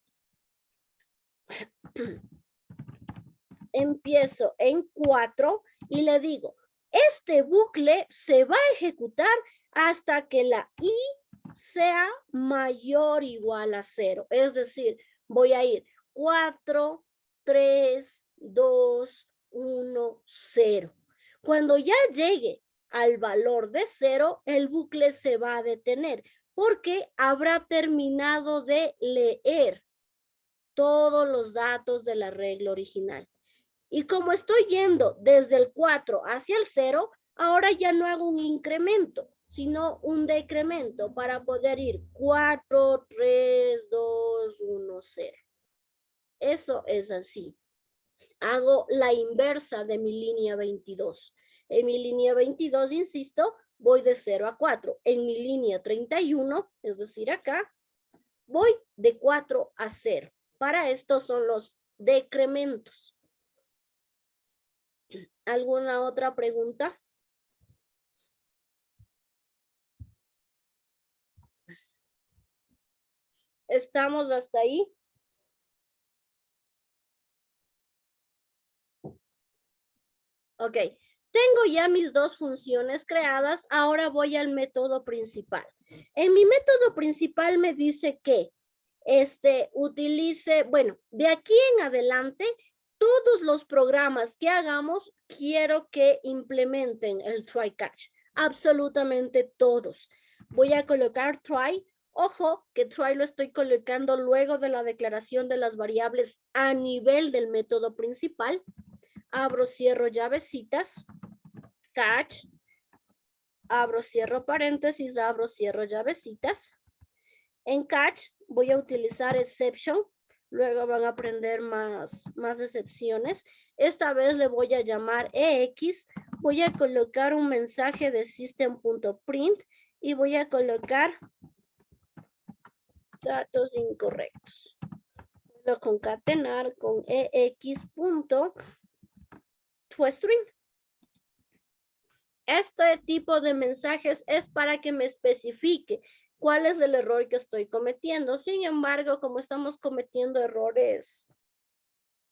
en 4 y le digo, este bucle se va a ejecutar hasta que la i sea mayor o igual a 0. Es decir, voy a ir 4, 3, 2, 1, 0. Cuando ya llegue al valor de 0, el bucle se va a detener porque habrá terminado de leer todos los datos del arreglo original. Y como estoy yendo desde el 4 hacia el 0, ahora ya no hago un incremento, sino un decremento para poder ir 4, 3, 2, 1, 0. Eso es así. Hago la inversa de mi línea 22. En mi línea 22, insisto, voy de 0 a 4. En mi línea 31, es decir, acá, voy de 4 a 0. Para esto son los decrementos. ¿Alguna otra pregunta? ¿Estamos hasta ahí? Ok. Tengo ya mis dos funciones creadas. Ahora voy al método principal. En mi método principal me dice que utilice, bueno, de aquí en adelante, todos los programas que hagamos, quiero que implementen el try catch. Absolutamente todos. Voy a colocar try. Ojo, que try lo estoy colocando luego de la declaración de las variables a nivel del método principal. Abro, cierro llavecitas. Catch. Abro, cierro paréntesis, abro, cierro llavecitas. En catch voy a utilizar exception. Luego van a aprender más excepciones. Esta vez le voy a llamar EX. Voy a colocar un mensaje de system.print y voy a colocar datos incorrectos. Puedo concatenar con EX.toString. Este tipo de mensajes es para que me especifique cuál es el error que estoy cometiendo. Sin embargo, como estamos cometiendo errores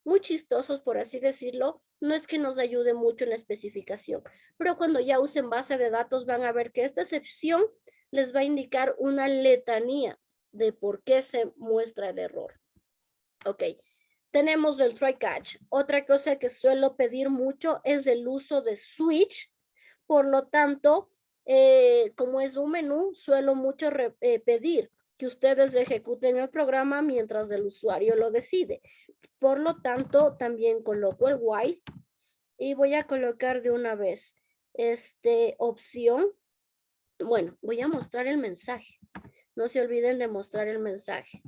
muy chistosos, por así decirlo, no es que nos ayude mucho en la especificación. Pero cuando ya usen base de datos van a ver que esta excepción les va a indicar una letanía de por qué se muestra el error. Ok. Tenemos el try catch. Otra cosa que suelo pedir mucho es el uso de switch. Por lo tanto, como es un menú, suelo mucho pedir que ustedes ejecuten el programa mientras el usuario lo decide. Por lo tanto, también coloco el while y voy a colocar de una vez opción. Bueno, voy a mostrar el mensaje. No se olviden de mostrar el mensaje.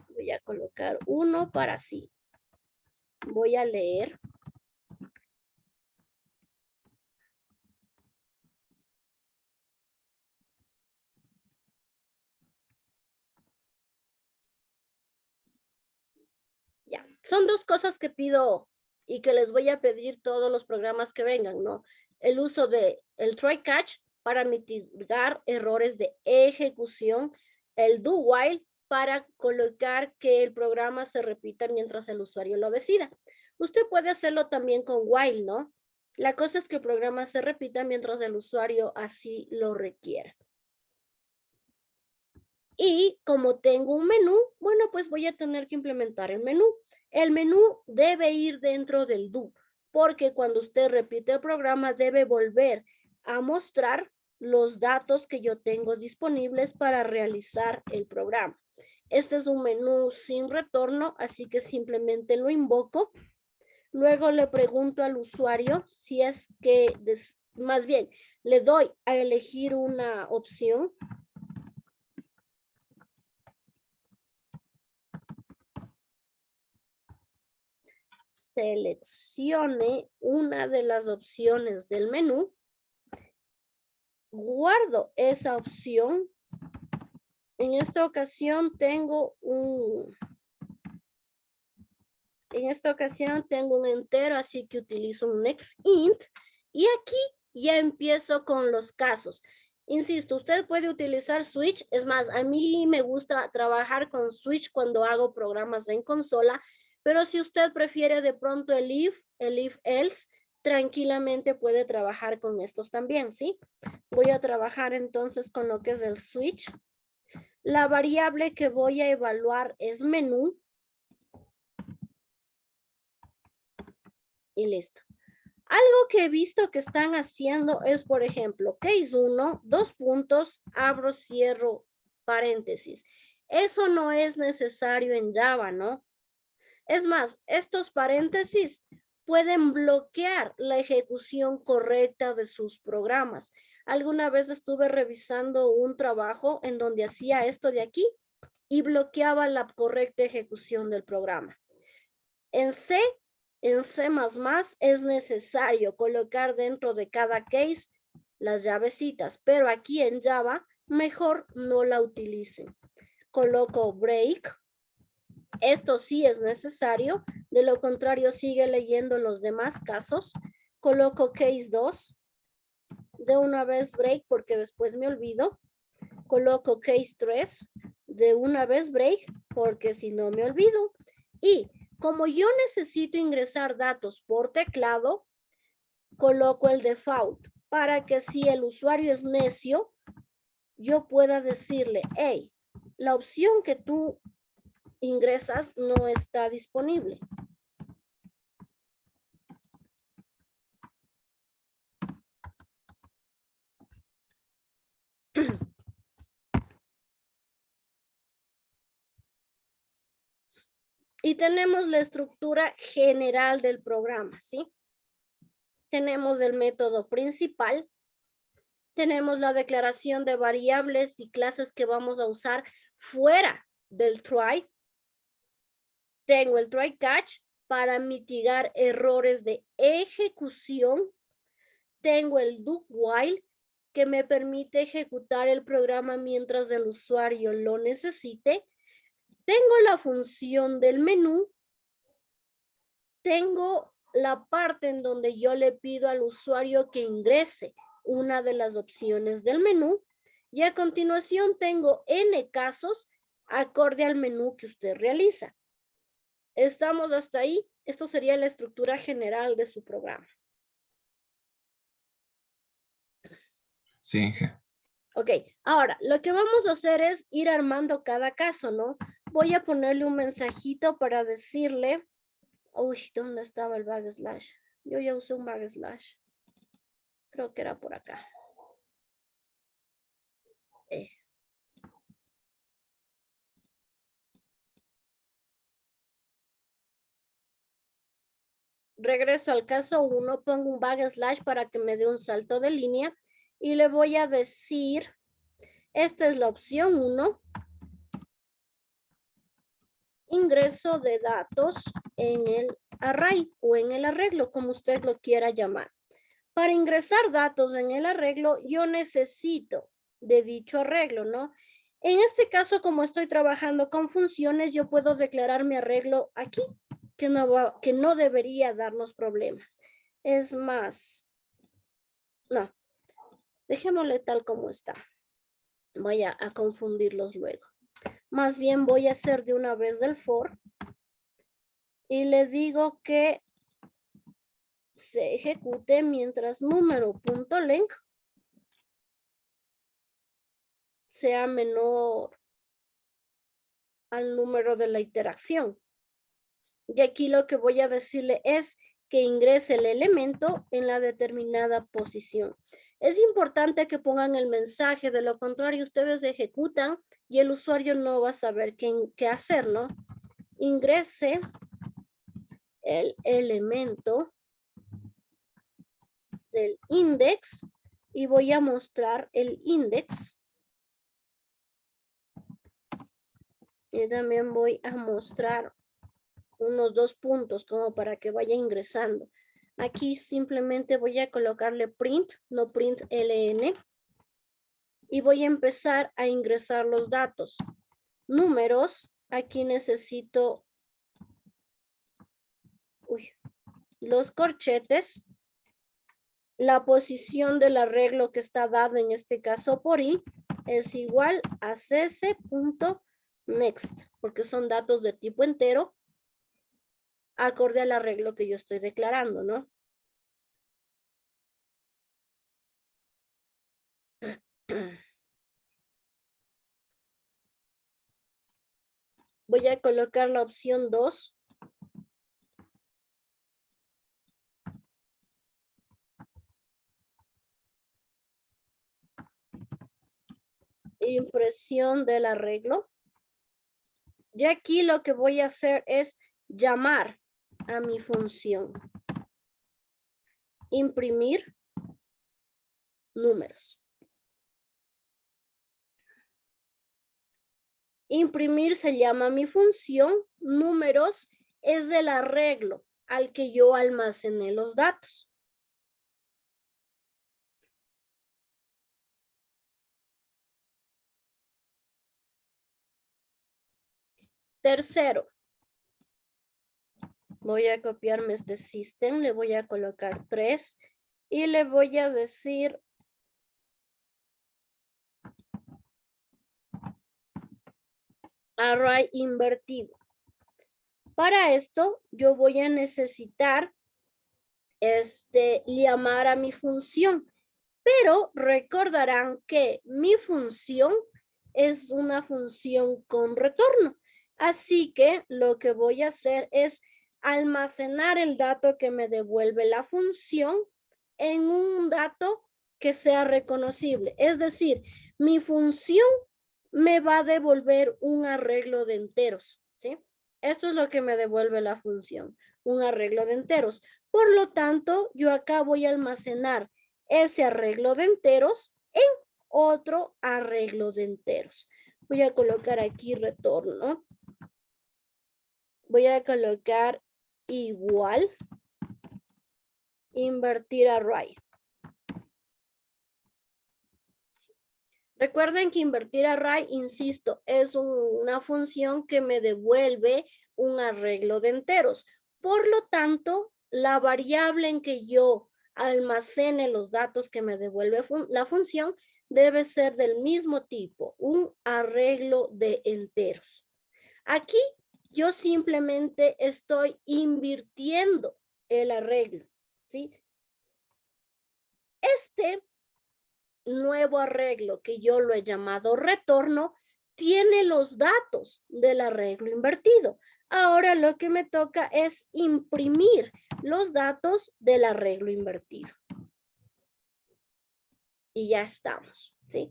Voy a colocar 1 para sí. Voy a leer. son dos cosas que pido y que les voy a pedir todos los programas que vengan, ¿no? El uso de el try catch para mitigar errores de ejecución, el do while para colocar que el programa se repita mientras el usuario lo decida. Usted puede hacerlo también con while, ¿no? La cosa es que el programa se repita mientras el usuario así lo requiera. Y como tengo un menú, bueno, pues voy a tener que implementar el menú. El menú debe ir dentro del do, porque cuando usted repite el programa debe volver a mostrar los datos que yo tengo disponibles para realizar el programa. Este es un menú sin retorno, así que simplemente lo invoco. Luego le pregunto al usuario si es que, más bien, le doy a elegir una opción. Seleccione una de las opciones del menú. Guardo esa opción. En esta ocasión tengo un entero, así que utilizo un next int. Y aquí ya empiezo con los casos. Insisto, usted puede utilizar switch. Es más, a mí me gusta trabajar con switch cuando hago programas en consola. Pero si usted prefiere de pronto el if else, tranquilamente puede trabajar con estos también, ¿sí? Voy a trabajar entonces con lo que es el switch. La variable que voy a evaluar es menú. Y listo. Algo que he visto que están haciendo es, por ejemplo, case 1, 2 puntos, abro, cierro, paréntesis. Eso no es necesario en Java, ¿no? Es más, estos paréntesis pueden bloquear la ejecución correcta de sus programas. Alguna vez estuve revisando un trabajo en donde hacía esto de aquí y bloqueaba la correcta ejecución del programa. En C es necesario colocar dentro de cada case las llavecitas, pero aquí en Java mejor no la utilicen. Coloco break. Esto sí es necesario, de lo contrario sigue leyendo los demás casos. Coloco case 2, de una vez break porque después me olvido. Coloco case 3, de una vez break porque si no me olvido. Y como yo necesito ingresar datos por teclado, coloco el default para que si el usuario es necio, yo pueda decirle, hey, la opción que tú ingresas no está disponible. Y tenemos la estructura general del programa, ¿sí? Tenemos el método principal. Tenemos la declaración de variables y clases que vamos a usar fuera del try. Tengo el try catch para mitigar errores de ejecución. Tengo el do while que me permite ejecutar el programa mientras el usuario lo necesite. Tengo la función del menú. Tengo la parte en donde yo le pido al usuario que ingrese una de las opciones del menú. Y a continuación tengo N casos acorde al menú que usted realiza. ¿Estamos hasta ahí? Esto sería la estructura general de su programa. Sí, Inge. Ok, ahora lo que vamos a hacer es ir armando cada caso, ¿no? Voy a ponerle un mensajito para decirle, uy, ¿dónde estaba el backslash? Yo ya usé un backslash. Creo que era por acá. Regreso al caso 1, pongo un backslash para que me dé un salto de línea y le voy a decir, esta es la opción 1, ingreso de datos en el array o en el arreglo, como usted lo quiera llamar. Para ingresar datos en el arreglo, yo necesito de dicho arreglo, ¿no? En este caso, como estoy trabajando con funciones, yo puedo declarar mi arreglo aquí, que no debería darnos problemas. Es más, no, dejémosle tal como está. Voy a confundirlos luego. Más bien voy a hacer de una vez del for y le digo que se ejecute mientras número.length sea menor al número de la iteración. Y aquí lo que voy a decirle es que ingrese el elemento en la determinada posición. Es importante que pongan el mensaje, de lo contrario ustedes ejecutan y el usuario no va a saber qué hacer, ¿no? Ingrese el elemento del index y voy a mostrar el index. Y también voy a mostrar unos 2 puntos como para que vaya ingresando. Aquí simplemente voy a colocarle print, no print ln. Y voy a empezar a ingresar los datos. Números, aquí necesito los corchetes. La posición del arreglo que está dado en este caso por i es igual a cc.next, porque son datos de tipo entero acorde al arreglo que yo estoy declarando, ¿no? Voy a colocar la opción 2. Impresión del arreglo. Y aquí lo que voy a hacer es llamar a mi función. Imprimir números. Imprimir se llama mi función. Números es el arreglo al que yo almacené los datos. Tercero, voy a copiarme este system, le voy a colocar 3 y le voy a decir array invertido. Para esto yo voy a necesitar llamar a mi función, pero recordarán que mi función es una función con retorno. Así que lo que voy a hacer es almacenar el dato que me devuelve la función en un dato que sea reconocible. Es decir, mi función me va a devolver un arreglo de enteros, ¿sí? Esto es lo que me devuelve la función, un arreglo de enteros. Por lo tanto, yo acá voy a almacenar ese arreglo de enteros en otro arreglo de enteros. Voy a colocar aquí retorno. Voy a colocar igual, invertir array. Recuerden que invertir array, insisto, es una función que me devuelve un arreglo de enteros. Por lo tanto, la variable en que yo almacene los datos que me devuelve la función debe ser del mismo tipo, un arreglo de enteros. Aquí yo simplemente estoy invirtiendo el arreglo, ¿sí? Este nuevo arreglo que yo lo he llamado retorno tiene los datos del arreglo invertido. Ahora lo que me toca es imprimir los datos del arreglo invertido. Y ya estamos, ¿sí?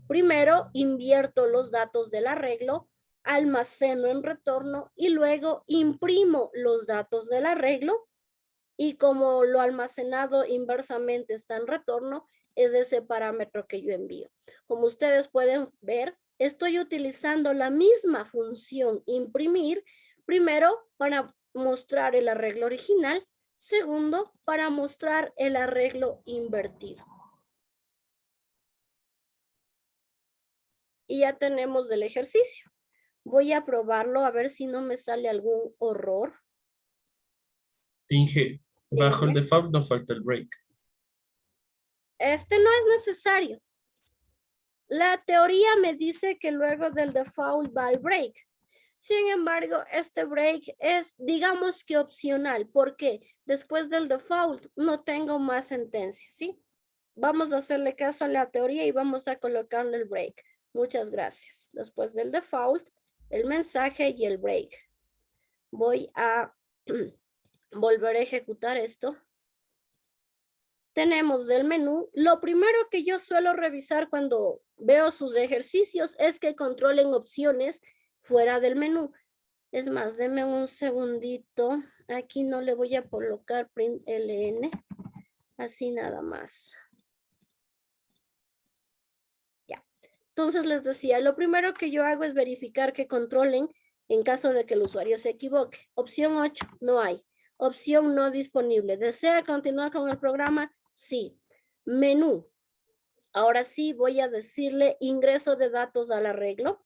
Primero invierto los datos del arreglo, almaceno en retorno y luego imprimo los datos del arreglo y como lo almacenado inversamente está en retorno, es ese parámetro que yo envío. Como ustedes pueden ver, estoy utilizando la misma función imprimir, primero para mostrar el arreglo original, segundo para mostrar el arreglo invertido. Y ya tenemos el ejercicio. Voy a probarlo a ver si no me sale algún error. Inge, bajo el Dígame. default nos falta el break. Este no es necesario. La teoría me dice que luego del default va el break. Sin embargo, este break es, digamos que opcional, porque después del default no tengo más sentencias, ¿sí? Vamos a hacerle caso a la teoría y vamos a colocarle el break. Muchas gracias. Después del default, el mensaje y el break. Voy a volver a ejecutar esto. Tenemos del menú. Lo primero que yo suelo revisar cuando veo sus ejercicios es que controlen opciones fuera del menú. Es más, deme un segundito. Aquí no le voy a colocar print ln. Así nada más. Ya. Entonces les decía, lo primero que yo hago es verificar que controlen en caso de que el usuario se equivoque. Opción 8, no hay. Opción no disponible. ¿Desea continuar con el programa? Sí. Menú. Ahora sí voy a decirle ingreso de datos al arreglo.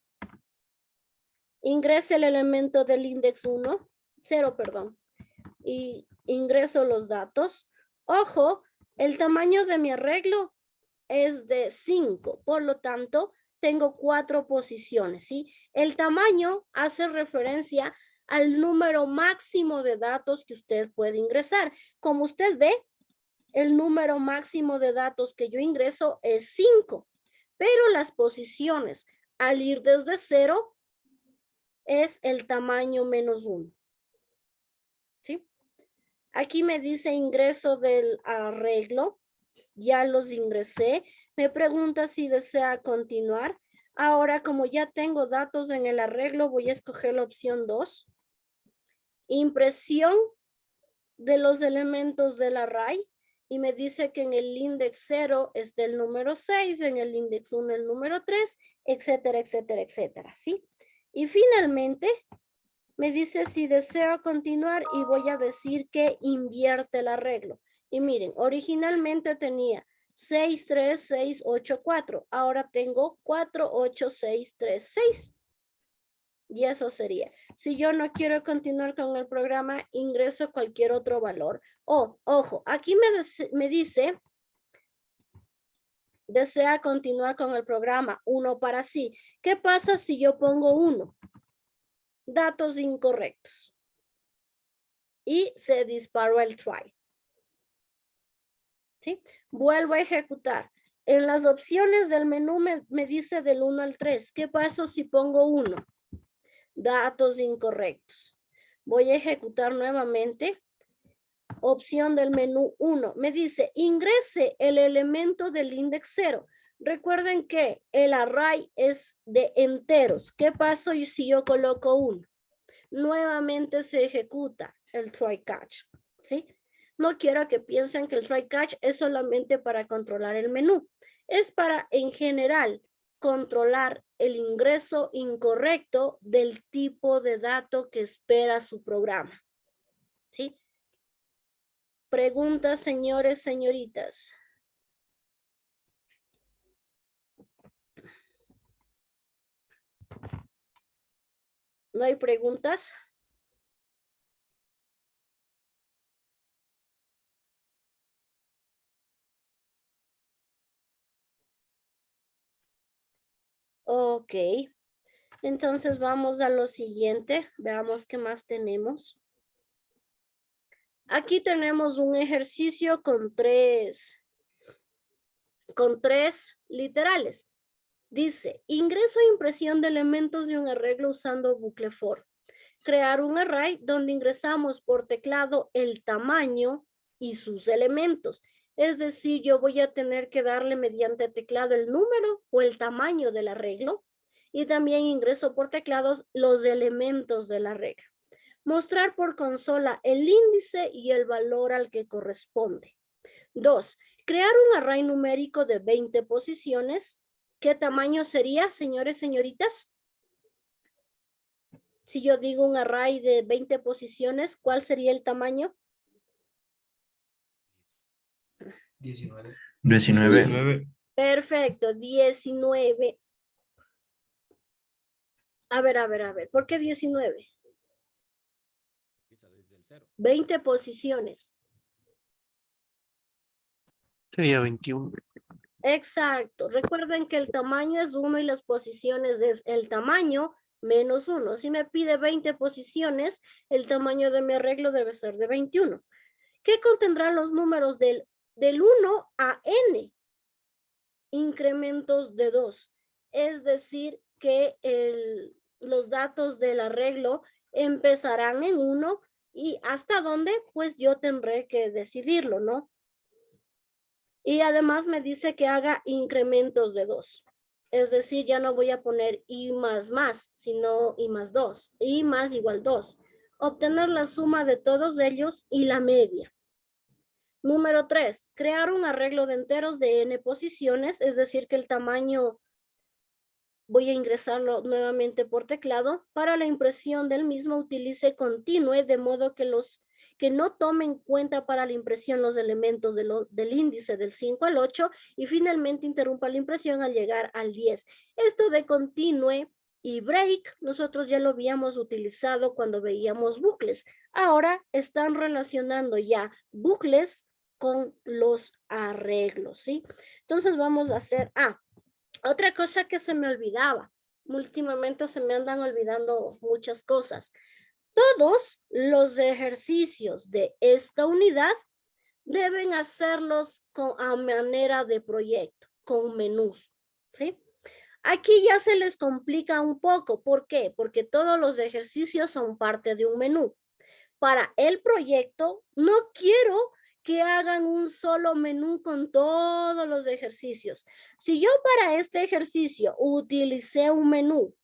Ingrese el elemento del index 1, 0, perdón. Y ingreso los datos. Ojo, el tamaño de mi arreglo es de 5, por lo tanto, tengo 4 posiciones, ¿sí? El tamaño hace referencia al número máximo de datos que usted puede ingresar. Como usted ve, el número máximo de datos que yo ingreso es 5, pero las posiciones al ir desde 0 es el tamaño menos 1. ¿Sí? Aquí me dice ingreso del arreglo. Ya los ingresé. Me pregunta si desea continuar. Ahora, como ya tengo datos en el arreglo, voy a escoger la opción 2. Impresión de los elementos del array. Y me dice que en el index 0 está el número 6, en el index 1 el número 3, etcétera, etcétera, etcétera, ¿sí? Y finalmente me dice si deseo continuar y voy a decir que invierte el arreglo. Y miren, originalmente tenía 6, 3, 6, 8, 4. Ahora tengo 4, 8, 6, 3, 6. Y eso sería. Si yo no quiero continuar con el programa, ingreso cualquier otro valor. Oh, ojo, aquí me dice, desea continuar con el programa, 1 para sí. ¿Qué pasa si yo pongo 1? Datos incorrectos. Y se disparó el try. ¿Sí? Vuelvo a ejecutar. En las opciones del menú me dice del 1 al 3. ¿Qué pasa si pongo 1? Datos incorrectos. Voy a ejecutar nuevamente. Opción del menú 1. Me dice, ingrese el elemento del index 0. Recuerden que el array es de enteros. ¿Qué pasa si yo coloco 1? Nuevamente se ejecuta el try catch. ¿Sí? No quiero que piensen que el try catch es solamente para controlar el menú. Es para, en general, controlar el ingreso incorrecto del tipo de dato que espera su programa. ¿Sí? Preguntas, señores, señoritas. ¿No hay preguntas? Ok. Entonces vamos a lo siguiente. Veamos qué más tenemos. Aquí tenemos un ejercicio con tres literales. Dice, ingreso e impresión de elementos de un arreglo usando bucle for. Crear un array donde ingresamos por teclado el tamaño y sus elementos. Es decir, yo voy a tener que darle mediante teclado el número o el tamaño del arreglo. Y también ingreso por teclados los elementos del arreglo. Mostrar por consola el índice y el valor al que corresponde. 2. Crear un array numérico de 20 posiciones. ¿Qué tamaño sería, señores, señoritas? Si yo digo un array de 20 posiciones, ¿cuál sería el tamaño? 19. 19. Perfecto, 19. A ver. ¿Por qué 19? 20 posiciones. Sería 21. Exacto. Recuerden que el tamaño es 1 y las posiciones es el tamaño menos 1. Si me pide 20 posiciones, el tamaño de mi arreglo debe ser de 21. ¿Qué contendrán los números del 1 a n? Incrementos de 2. Es decir, que los datos del arreglo empezarán en 1 y hasta dónde, pues yo tendré que decidirlo, ¿no? Y además me dice que haga incrementos de 2. Es decir, ya no voy a poner i más, sino i más 2. I más igual 2. Obtener la suma de todos ellos y la media. Número 3. Crear un arreglo de enteros de n posiciones, es decir, que el tamaño voy a ingresarlo nuevamente por teclado. Para la impresión del mismo utilice continue, de modo que no tomen en cuenta para la impresión los elementos del índice del 5 al 8 y finalmente interrumpa la impresión al llegar al 10. Esto de continue y break, nosotros ya lo habíamos utilizado cuando veíamos bucles. Ahora están relacionando ya bucles con los arreglos, ¿sí? Entonces vamos a hacer, otra cosa que se me olvidaba, últimamente se me andan olvidando muchas cosas. Todos los ejercicios de esta unidad deben hacerlos a manera de proyecto, con menús, ¿sí? Aquí ya se les complica un poco. ¿Por qué? Porque todos los ejercicios son parte de un menú. Para el proyecto, no quiero que hagan un solo menú con todos los ejercicios. Si yo para este ejercicio utilicé un menú,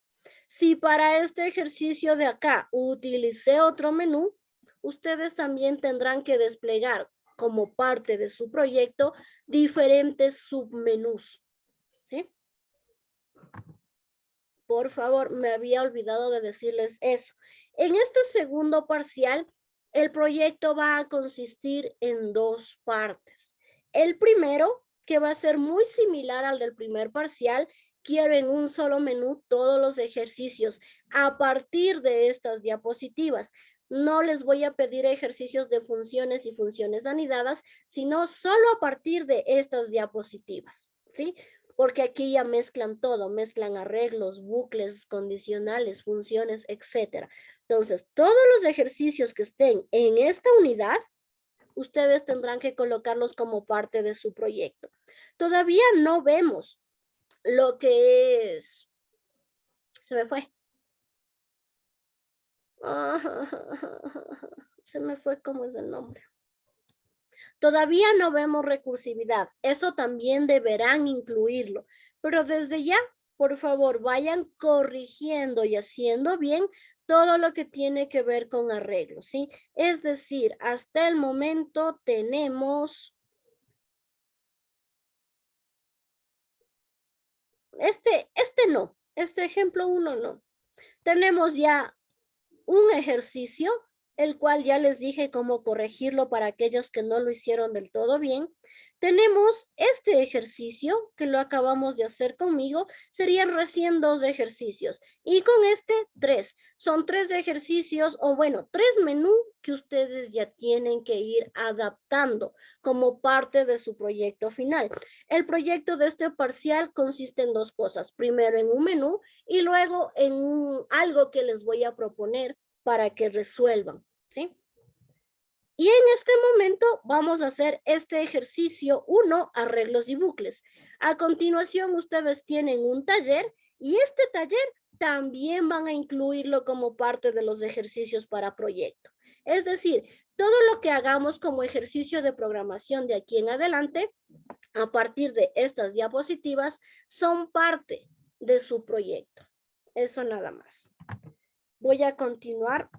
si para este ejercicio de acá utilicé otro menú, ustedes también tendrán que desplegar como parte de su proyecto diferentes submenús, ¿sí? Por favor, me había olvidado de decirles eso. En este segundo parcial, el proyecto va a consistir en 2 partes. El primero, que va a ser muy similar al del primer parcial, quiero en un solo menú todos los ejercicios a partir de estas diapositivas. No les voy a pedir ejercicios de funciones y funciones anidadas, sino solo a partir de estas diapositivas, ¿sí? Porque aquí ya mezclan todo, mezclan arreglos, bucles, condicionales, funciones, etc. Entonces, todos los ejercicios que estén en esta unidad, ustedes tendrán que colocarlos como parte de su proyecto. Todavía no vemos lo que es... Se me fue. Se me fue cómo es el nombre. Todavía no vemos recursividad. Eso también deberán incluirlo. Pero desde ya, por favor, vayan corrigiendo y haciendo bien todo lo que tiene que ver con arreglos, ¿sí? Es decir, hasta el momento tenemos... Este ejemplo 1 no. Tenemos ya un ejercicio, el cual ya les dije cómo corregirlo para aquellos que no lo hicieron del todo bien. Tenemos este ejercicio, que lo acabamos de hacer conmigo, serían recién 2 ejercicios. Y con este, 3. Son 3 ejercicios, o bueno, 3 menús que ustedes ya tienen que ir adaptando como parte de su proyecto final. El proyecto de este parcial consiste en 2 cosas. Primero en un menú y luego en algo que les voy a proponer para que resuelvan, ¿sí? Y en este momento vamos a hacer este ejercicio 1, arreglos y bucles. A continuación ustedes tienen un taller y este taller también van a incluirlo como parte de los ejercicios para proyecto. Es decir, todo lo que hagamos como ejercicio de programación de aquí en adelante, a partir de estas diapositivas, son parte de su proyecto. Eso nada más. Voy a continuar.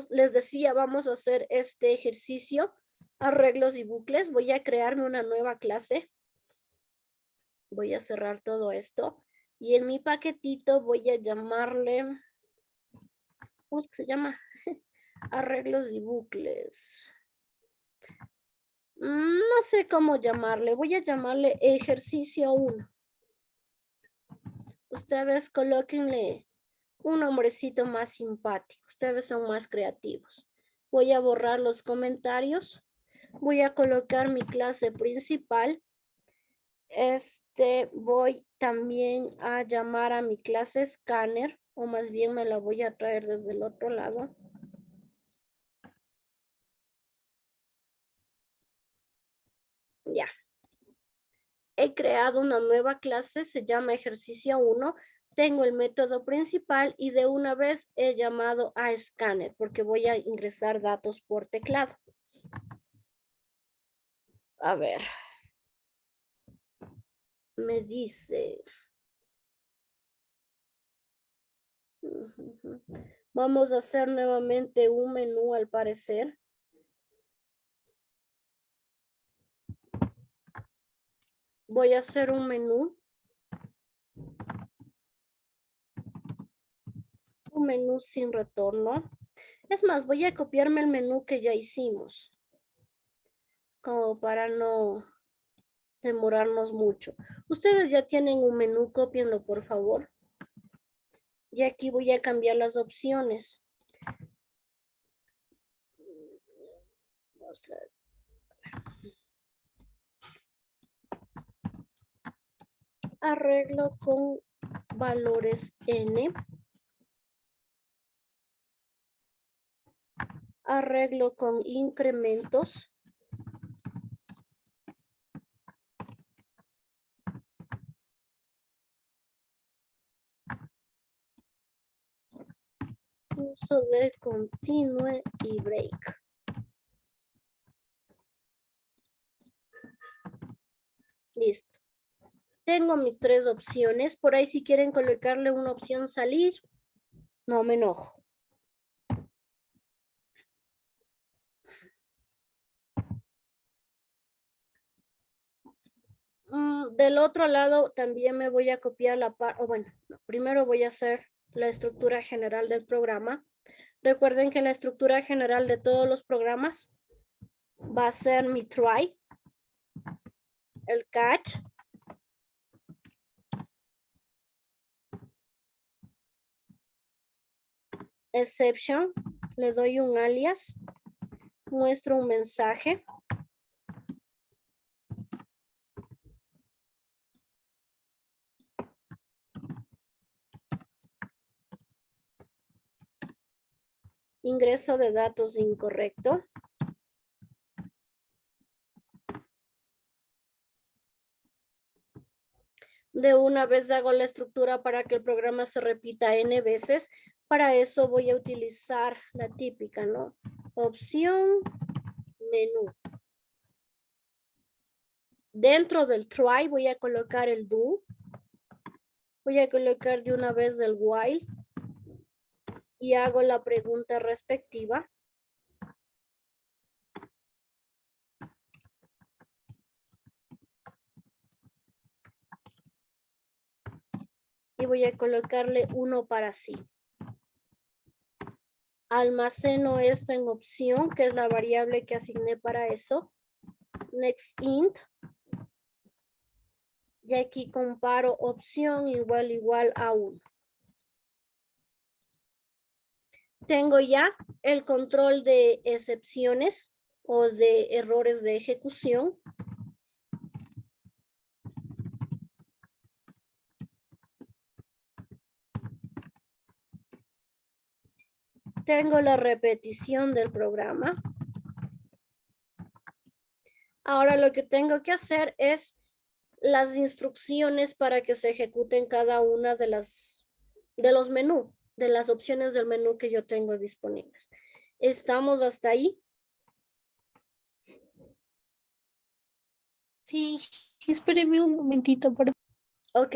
Les decía, vamos a hacer este ejercicio, arreglos y bucles. Voy a crearme una nueva clase. Voy a cerrar todo esto. Y en mi paquetito voy a llamarle, ¿cómo es que se llama? Arreglos y bucles. No sé cómo llamarle. Voy a llamarle ejercicio 1. Ustedes colóquenle un nombrecito más simpático. Ustedes son más creativos. Voy a borrar los comentarios. Voy a colocar mi clase principal. Voy también a llamar a mi clase escáner, o más bien me la voy a traer desde el otro lado. Ya. He creado una nueva clase, se llama ejercicio 1. Tengo el método principal y de una vez he llamado a escáner porque voy a ingresar datos por teclado. A ver. Me dice. Vamos a hacer nuevamente un menú al parecer. Voy a hacer un menú. Un menú sin retorno. Es más, voy a copiarme el menú que ya hicimos. Como para no demorarnos mucho. Ustedes ya tienen un menú, cópienlo por favor. Y aquí voy a cambiar las opciones. Arreglo con valores n. Arreglo con incrementos. Uso de continue y break. Listo. Tengo mis 3 opciones. Por ahí si quieren colocarle una opción salir, no me enojo. Del otro lado también me voy a copiar la parte, primero voy a hacer la estructura general del programa. Recuerden que la estructura general de todos los programas va a ser mi try, el catch, exception, le doy un alias, muestro un mensaje. Ingreso de datos incorrecto. De una vez hago la estructura para que el programa se repita n veces. Para eso voy a utilizar la típica, ¿no? Opción, menú. Dentro del try voy a colocar el do. Voy a colocar de una vez el while. Y hago la pregunta respectiva. Y voy a colocarle 1 para sí. Almaceno esto en opción, que es la variable que asigné para eso. Next int. Y aquí comparo opción igual a 1. Tengo ya el control de excepciones o de errores de ejecución. Tengo la repetición del programa. Ahora lo que tengo que hacer es las instrucciones para que se ejecuten cada una de los menús, de las opciones del menú que yo tengo disponibles. ¿Estamos hasta ahí? Sí, espéreme un momentito, por Ok.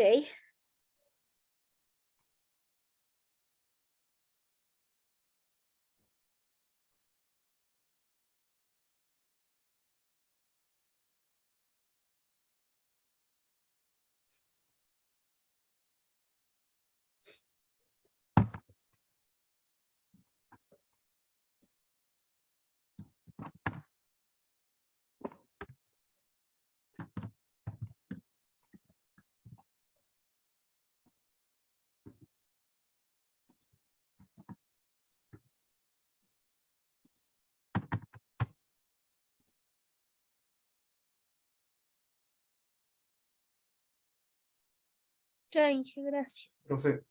Ya, Inge, gracias. Profe,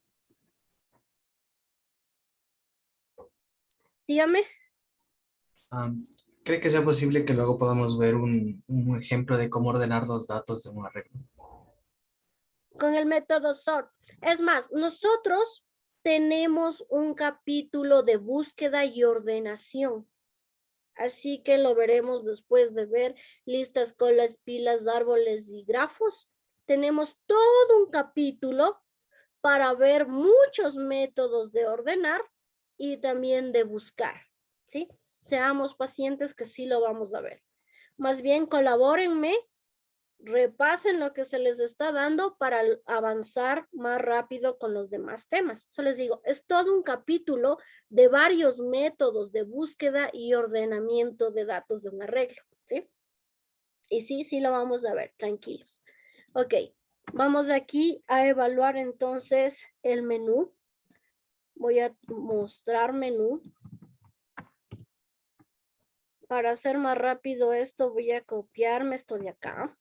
Dígame. ¿cree que sea posible que luego podamos ver un ejemplo de cómo ordenar los datos de un arreglo? Con el método sort. Es más, nosotros tenemos un capítulo de búsqueda y ordenación. Así que lo veremos después de ver listas, colas, pilas, árboles y grafos. Tenemos todo un capítulo para ver muchos métodos de ordenar y también de buscar, ¿sí? Seamos pacientes que sí lo vamos a ver. Más bien, colabórenme, repasen lo que se les está dando para avanzar más rápido con los demás temas. Eso les digo, es todo un capítulo de varios métodos de búsqueda y ordenamiento de datos de un arreglo, ¿sí? Y sí lo vamos a ver, tranquilos. Ok, vamos aquí a evaluar entonces el menú. Voy a mostrar menú. Para hacer más rápido esto, voy a copiarme esto de acá.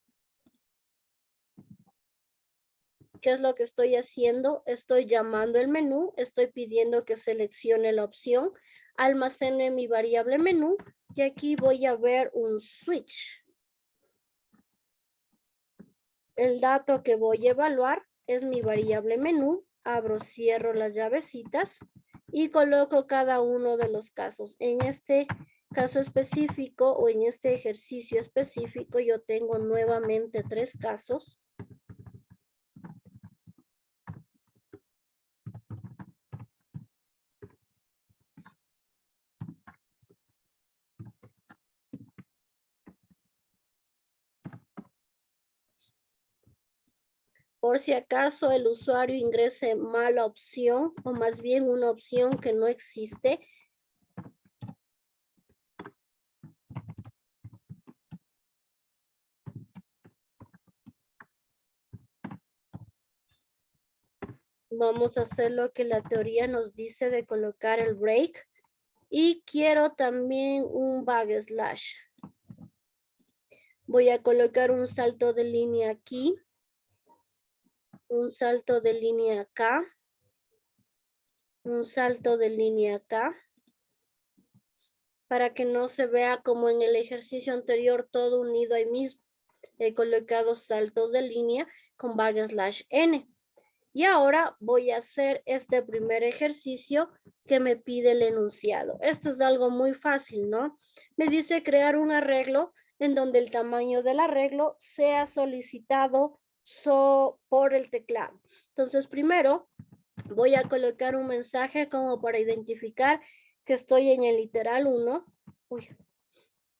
¿Qué es lo que estoy haciendo? Estoy llamando el menú, estoy pidiendo que seleccione la opción, almacene mi variable menú y aquí voy a ver un switch. El dato que voy a evaluar es mi variable menú. Abro, cierro las llavecitas y coloco cada uno de los casos. En este caso específico o en este ejercicio específico yo tengo nuevamente 3 casos. Por si acaso el usuario ingrese mala opción o más bien una opción que no existe. Vamos a hacer lo que la teoría nos dice de colocar el break. Y quiero también un backslash. Voy a colocar un salto de línea aquí. Un salto de línea acá. Un salto de línea acá. Para que no se vea como en el ejercicio anterior todo unido ahí mismo. He colocado saltos de línea con backslash n. Y ahora voy a hacer este primer ejercicio que me pide el enunciado. Esto es algo muy fácil, ¿no? Me dice crear un arreglo en donde el tamaño del arreglo sea solicitado por el teclado. Entonces, primero voy a colocar un mensaje como para identificar que estoy en el literal 1.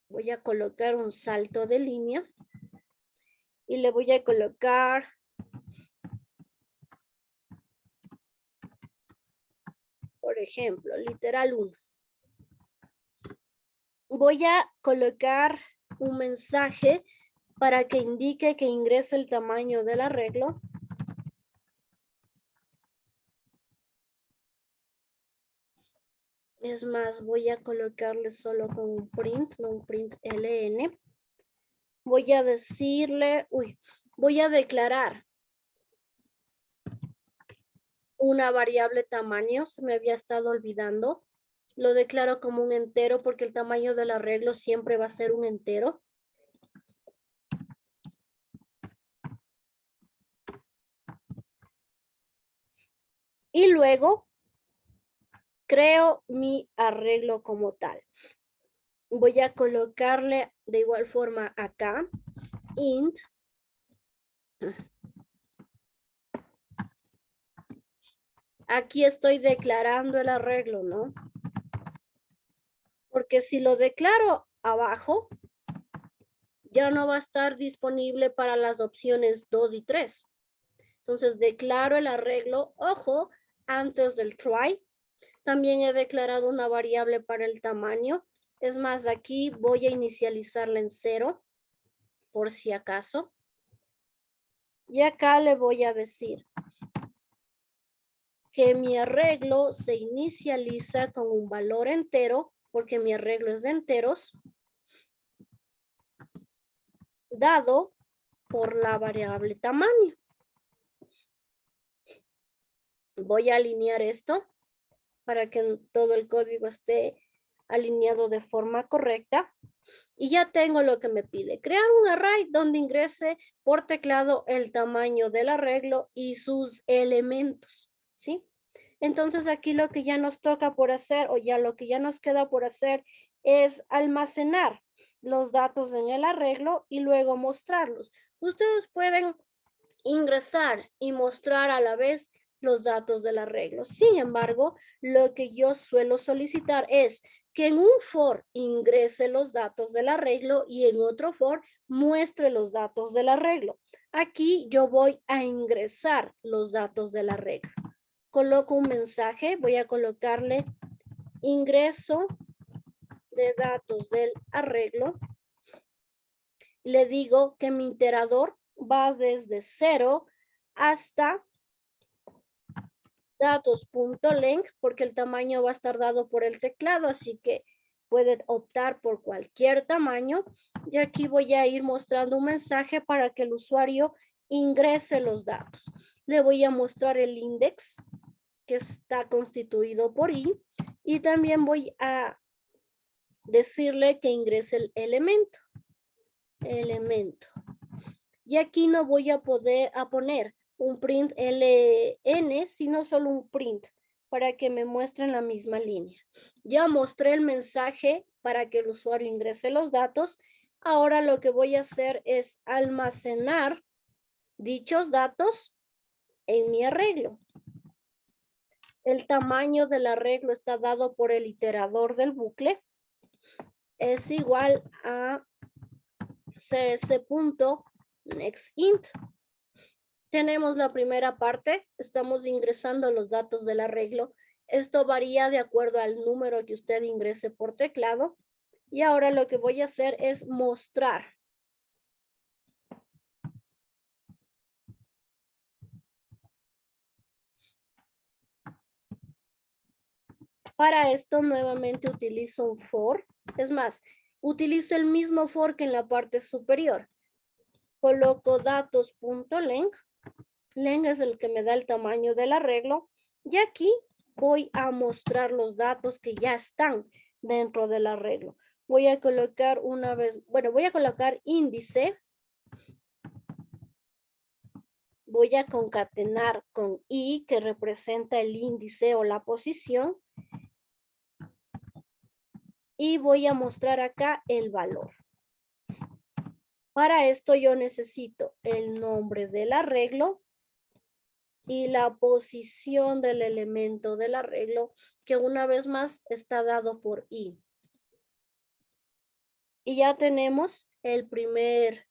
Voy a colocar un salto de línea y le voy a colocar por ejemplo, literal 1. Voy a colocar un mensaje para que indique que ingrese el tamaño del arreglo. Es más, voy a colocarle solo con un print, no un print ln. Voy a decirle, voy a declarar una variable tamaño, se me había estado olvidando. Lo declaro como un entero porque el tamaño del arreglo siempre va a ser un entero. Y luego creo mi arreglo como tal. Voy a colocarle de igual forma acá, int. Aquí estoy declarando el arreglo, ¿no? Porque si lo declaro abajo, ya no va a estar disponible para las opciones 2 y 3. Entonces declaro el arreglo, ojo, antes del try. También he declarado una variable para el tamaño. Es más, aquí voy a inicializarla en 0, por si acaso. Y acá le voy a decir que mi arreglo se inicializa con un valor entero, porque mi arreglo es de enteros, dado por la variable tamaño. Voy a alinear esto para que todo el código esté alineado de forma correcta. Y ya tengo lo que me pide. Crear un array donde ingrese por teclado el tamaño del arreglo y sus elementos, ¿sí? Entonces aquí lo que ya nos toca por hacer, o ya lo que ya nos queda por hacer, es almacenar los datos en el arreglo y luego mostrarlos. Ustedes pueden ingresar y mostrar a la vez los datos del arreglo. Sin embargo, lo que yo suelo solicitar es que en un for ingrese los datos del arreglo y en otro for muestre los datos del arreglo. Aquí yo voy a ingresar los datos del arreglo. Coloco un mensaje, voy a colocarle ingreso de datos del arreglo. Le digo que mi iterador va desde 0 hasta datos.length, porque el tamaño va a estar dado por el teclado, así que pueden optar por cualquier tamaño. Y aquí voy a ir mostrando un mensaje para que el usuario ingrese los datos. Le voy a mostrar el index, que está constituido por i, y también voy a decirle que ingrese el elemento. Y aquí no voy a poner un print ln, sino solo un print para que me muestren la misma línea. Ya mostré el mensaje para que el usuario ingrese los datos. Ahora lo que voy a hacer es almacenar dichos datos en mi arreglo. El tamaño del arreglo está dado por el iterador del bucle. Es igual a cs.nextInt. Tenemos la primera parte, estamos ingresando los datos del arreglo. Esto varía de acuerdo al número que usted ingrese por teclado. Y ahora lo que voy a hacer es mostrar. Para esto nuevamente utilizo un for. Es más, utilizo el mismo for que en la parte superior. Coloco datos.length. Length es el que me da el tamaño del arreglo. Y aquí voy a mostrar los datos que ya están dentro del arreglo. Voy a colocar voy a colocar índice. Voy a concatenar con i, que representa el índice o la posición. Y voy a mostrar acá el valor. Para esto yo necesito el nombre del arreglo y la posición del elemento del arreglo, que una vez más está dado por i. Y ya tenemos el primer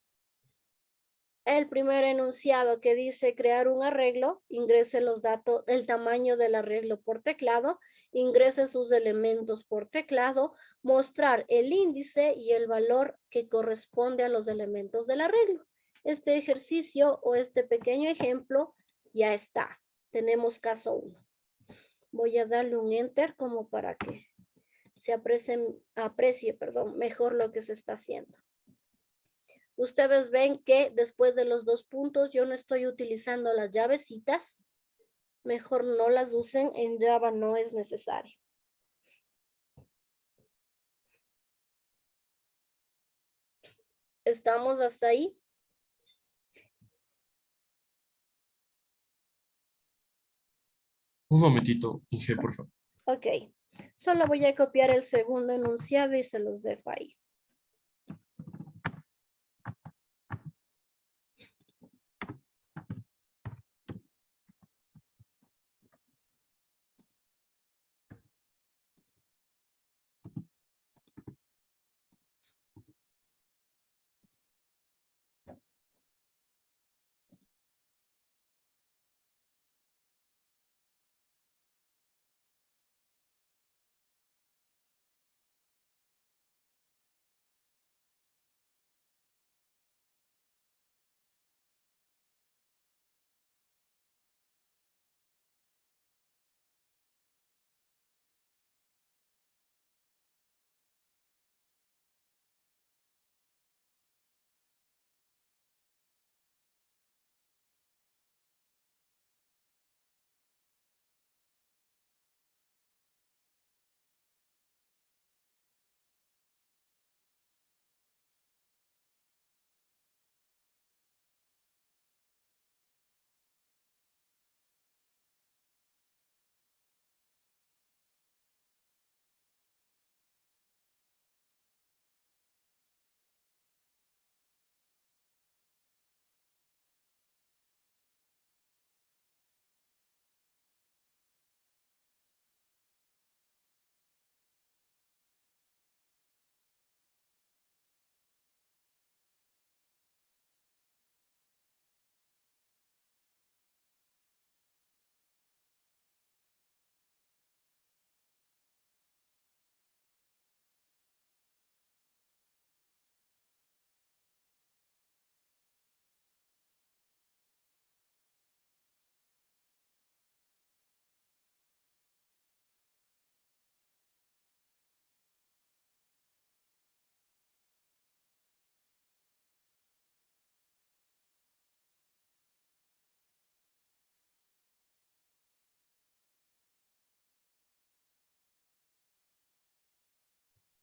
enunciado que dice crear un arreglo, ingrese los datos, el tamaño del arreglo por teclado, ingrese sus elementos por teclado, mostrar el índice y el valor que corresponde a los elementos del arreglo. Este ejercicio o este pequeño ejemplo ya está. Tenemos caso 1. Voy a darle un enter como para que se aprecie mejor lo que se está haciendo. Ustedes ven que después de los 2 puntos yo no estoy utilizando las llavecitas. Mejor no las usen, en Java no es necesario. ¿Estamos hasta ahí? Un momentito, Inge, por favor. Ok. Solo voy a copiar el segundo enunciado y se los dejo ahí.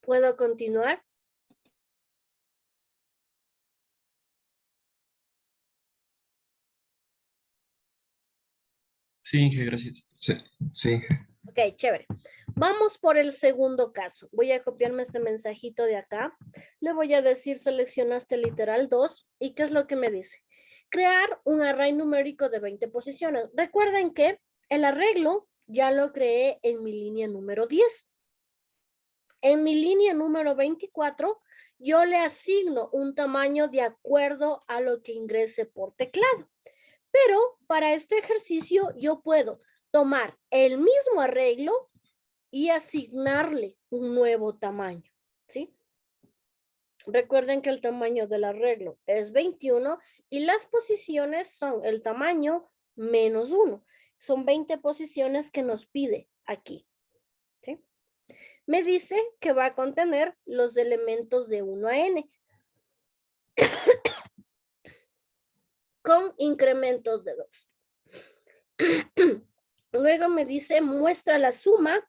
¿Puedo continuar? Sí, Inge, gracias. Sí, sí. Ok, chévere. Vamos por el segundo caso. Voy a copiarme este mensajito de acá. Le voy a decir, seleccionaste literal 2. ¿Y qué es lo que me dice? Crear un array numérico de 20 posiciones. Recuerden que el arreglo ya lo creé en mi línea número 10. En mi línea número 24, yo le asigno un tamaño de acuerdo a lo que ingrese por teclado. Pero para este ejercicio yo puedo tomar el mismo arreglo y asignarle un nuevo tamaño, ¿sí? Recuerden que el tamaño del arreglo es 21 y las posiciones son el tamaño menos 1. Son 20 posiciones que nos pide aquí, ¿sí? Me dice que va a contener los elementos de 1 a n con incrementos de 2. Luego me dice muestra la suma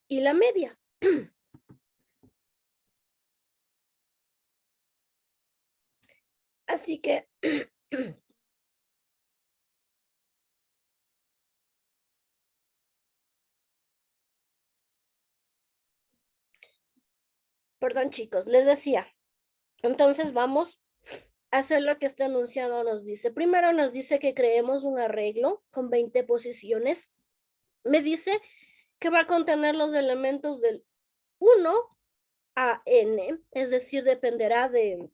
y la media. Así que perdón chicos, les decía, entonces vamos a hacer lo que este enunciado nos dice. Primero nos dice que creemos un arreglo con 20 posiciones. Me dice que va a contener los elementos del 1 a n, es decir, dependerá de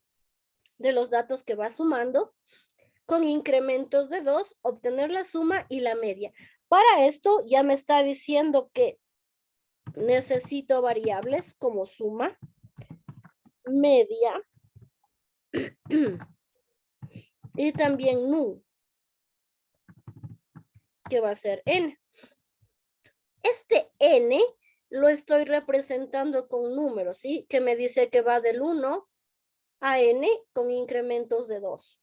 los datos que va sumando. Con incrementos de 2, obtener la suma y la media. Para esto ya me está diciendo que necesito variables como suma, media y también nu, que va a ser n. Este n lo estoy representando con números, ¿sí? Que me dice que va del 1 a n con incrementos de 2.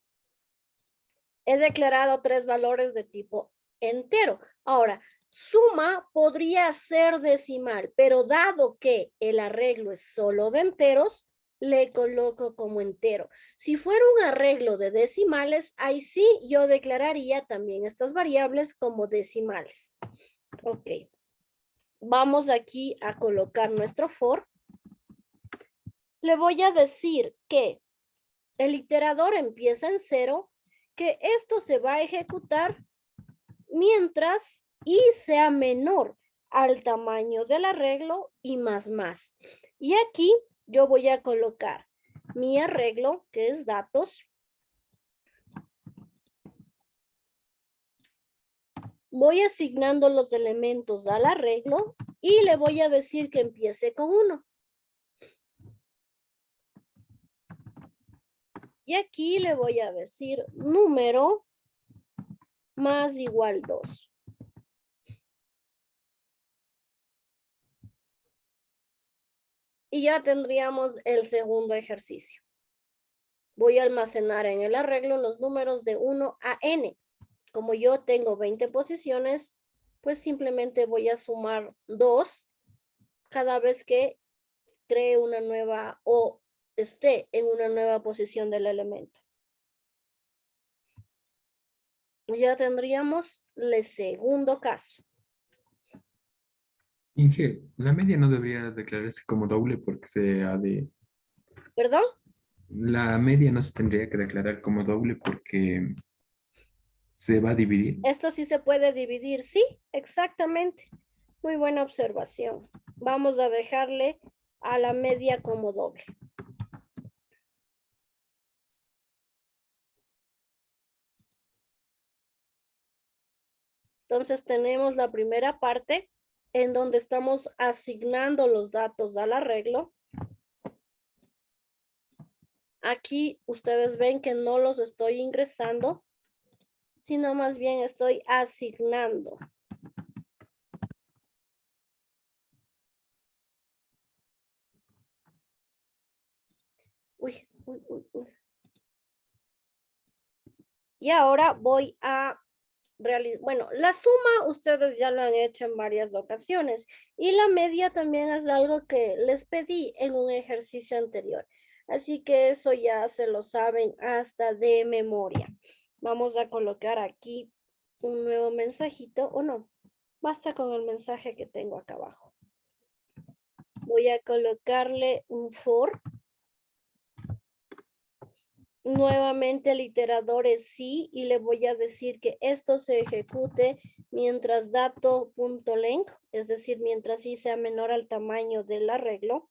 He declarado 3 valores de tipo entero. Ahora, suma podría ser decimal, pero dado que el arreglo es solo de enteros, le coloco como entero. Si fuera un arreglo de decimales, ahí sí yo declararía también estas variables como decimales. Ok. Vamos aquí a colocar nuestro for. Le voy a decir que el iterador empieza en 0, que esto se va a ejecutar mientras y sea menor al tamaño del arreglo y más. Y aquí yo voy a colocar mi arreglo, que es datos. Voy asignando los elementos al arreglo y le voy a decir que empiece con 1. Y aquí le voy a decir número más igual 2. Y ya tendríamos el segundo ejercicio. Voy a almacenar en el arreglo los números de 1 a n. Como yo tengo 20 posiciones, pues simplemente voy a sumar 2 cada vez que cree una nueva o esté en una nueva posición del elemento. Ya tendríamos el segundo caso. Inge, la media no debería declararse como doble porque se ha de... ¿Perdón? La media no se tendría que declarar como doble porque se va a dividir. Esto sí se puede dividir. Sí, exactamente. Muy buena observación. Vamos a dejarle a la media como doble. Entonces tenemos la primera parte en donde estamos asignando los datos al arreglo. Aquí ustedes ven que no los estoy ingresando, sino más bien estoy asignando. Uy. Y ahora voy a bueno, la suma ustedes ya lo han hecho en varias ocasiones y la media también es algo que les pedí en un ejercicio anterior. Así que eso ya se lo saben hasta de memoria. Vamos a colocar aquí un nuevo mensajito, o no, basta con el mensaje que tengo acá abajo. Voy a colocarle un for. Nuevamente el iterador es sí y le voy a decir que esto se ejecute mientras dato.length, es decir, mientras i sea menor al tamaño del arreglo.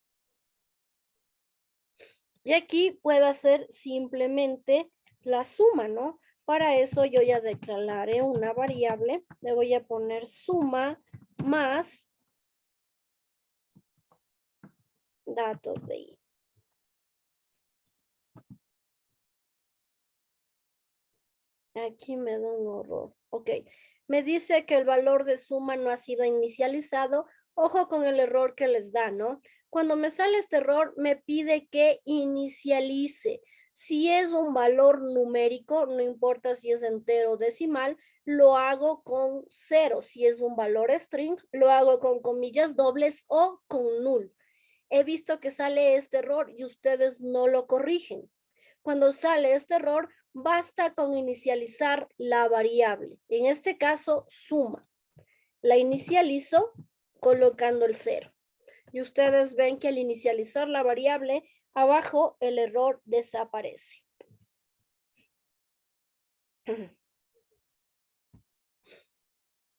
Y aquí puedo hacer simplemente la suma, ¿no? Para eso yo ya declararé una variable, le voy a poner suma más datos de i. Aquí me da un error. Ok. Me dice que el valor de suma no ha sido inicializado. Ojo con el error que les da, ¿no? Cuando me sale este error, me pide que inicialice. Si es un valor numérico, no importa si es entero o decimal, lo hago con 0. Si es un valor string, lo hago con comillas dobles o con null. He visto que sale este error y ustedes no lo corrigen. Cuando sale este error, basta con inicializar la variable. En este caso, suma. La inicializo colocando el 0. Y ustedes ven que al inicializar la variable, abajo el error desaparece.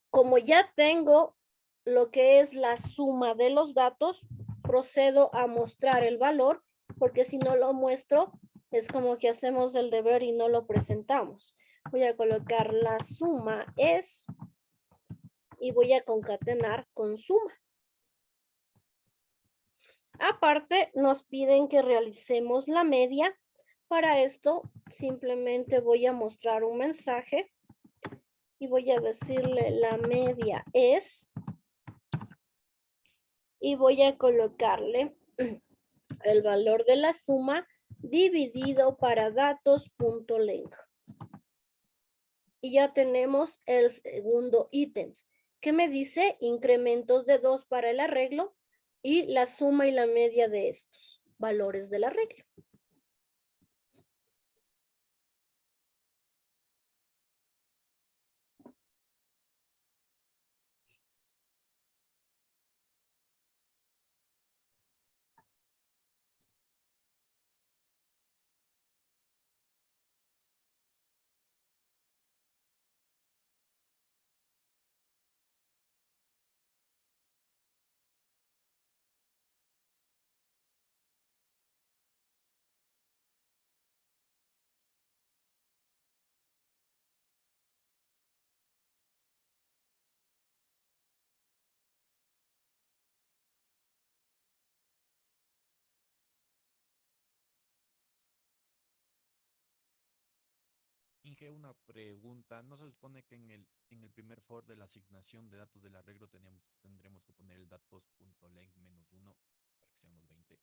Como ya tengo lo que es la suma de los datos, procedo a mostrar el valor, porque si no lo muestro, es como que hacemos el deber y no lo presentamos. Voy a colocar la suma es y voy a concatenar con suma. Aparte, nos piden que realicemos la media. Para esto, simplemente voy a mostrar un mensaje y voy a decirle la media es y voy a colocarle el valor de la suma dividido para datos.length. Y ya tenemos el segundo ítem, que me dice incrementos de 2 para el arreglo y la suma y la media de estos valores del arreglo. Inge, una pregunta. ¿No se supone que en el primer for de la asignación de datos del arreglo tendremos que poner el datos.length -1 para que sean los 20?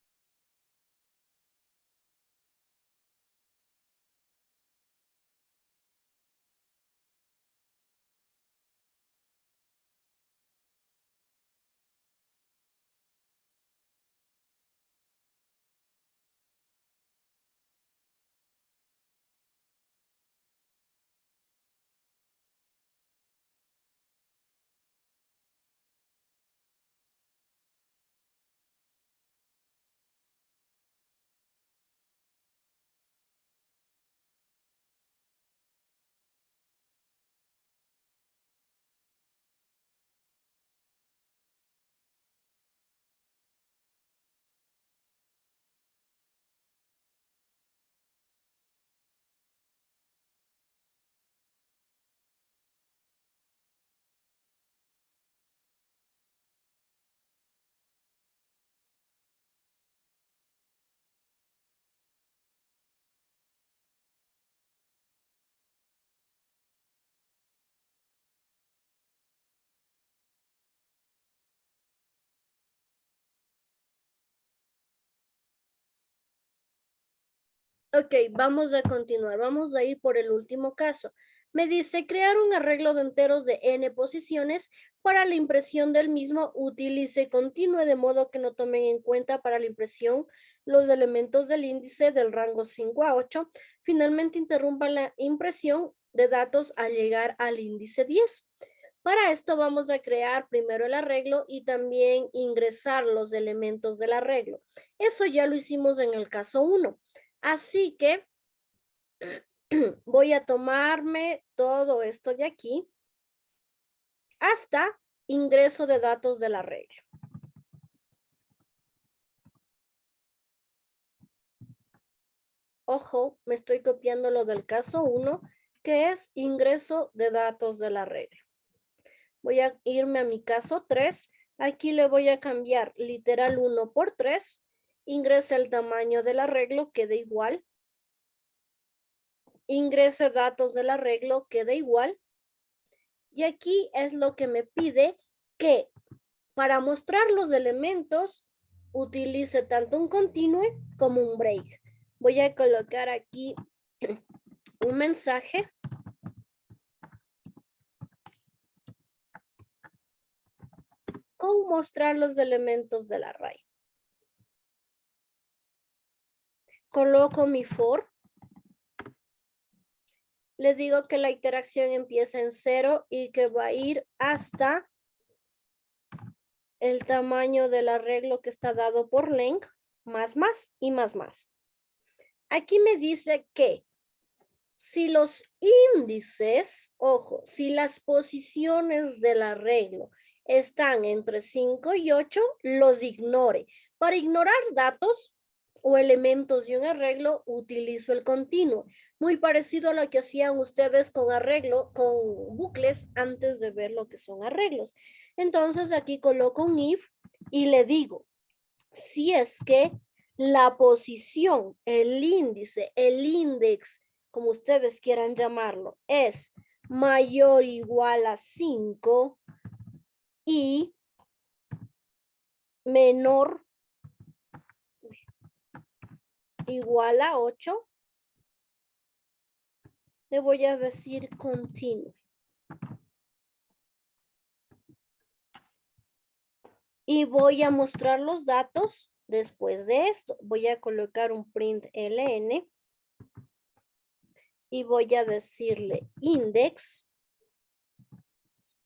Ok, vamos a continuar. Vamos a ir por el último caso. Me dice crear un arreglo de enteros de n posiciones. Para la impresión del mismo, utilice continue de modo que no tomen en cuenta para la impresión los elementos del índice del rango 5 a 8. Finalmente, interrumpa la impresión de datos al llegar al índice 10. Para esto vamos a crear primero el arreglo y también ingresar los elementos del arreglo. Eso ya lo hicimos en el caso 1. Así que voy a tomarme todo esto de aquí hasta ingreso de datos del arreglo. Ojo, me estoy copiando lo del caso 1, que es ingreso de datos del arreglo. Voy a irme a mi caso 3. Aquí le voy a cambiar literal 1 por 3. Ingrese el tamaño del arreglo, quede igual. Ingrese datos del arreglo, quede igual. Y aquí es lo que me pide que para mostrar los elementos utilice tanto un continue como un break. Voy a colocar aquí un mensaje. Con mostrar los elementos del array. Coloco mi for. Le digo que la iteración empieza en 0 y que va a ir hasta el tamaño del arreglo que está dado por len, más y más. Aquí me dice que si los índices, ojo, si las posiciones del arreglo están entre 5 y 8, los ignore. Para ignorar datos o elementos de un arreglo, utilizo el continuo. Muy parecido a lo que hacían ustedes con arreglo, con bucles, antes de ver lo que son arreglos. Entonces aquí coloco un if y le digo, si es que la posición, el índice, el index, como ustedes quieran llamarlo, es mayor o igual a 5 y menor igual a 8, le voy a decir continue. Y voy a mostrar los datos después de esto. Voy a colocar un print ln y voy a decirle index.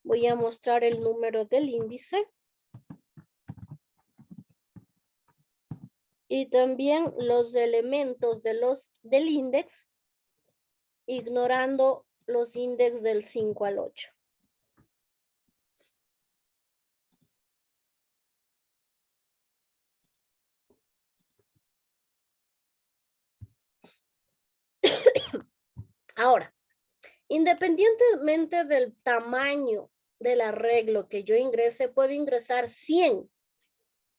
Voy a mostrar el número del índice. Y también los elementos del index, ignorando los índices del 5 al 8. Ahora, independientemente del tamaño del arreglo que yo ingrese, puedo ingresar 100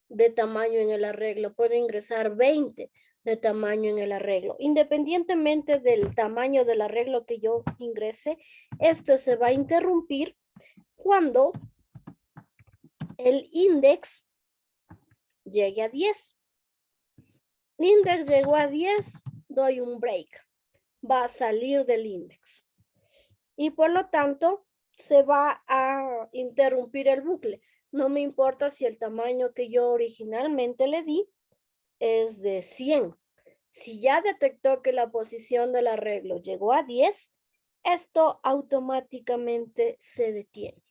de tamaño en el arreglo, puedo ingresar 20 de tamaño en el arreglo. Independientemente del tamaño del arreglo que yo ingrese, esto se va a interrumpir cuando el index llegue a 10. El index llegó a 10, doy un break. Va a salir del index. Y por lo tanto, se va a interrumpir el bucle. No me importa si el tamaño que yo originalmente le di es de 100. Si ya detectó que la posición del arreglo llegó a 10, esto automáticamente se detiene.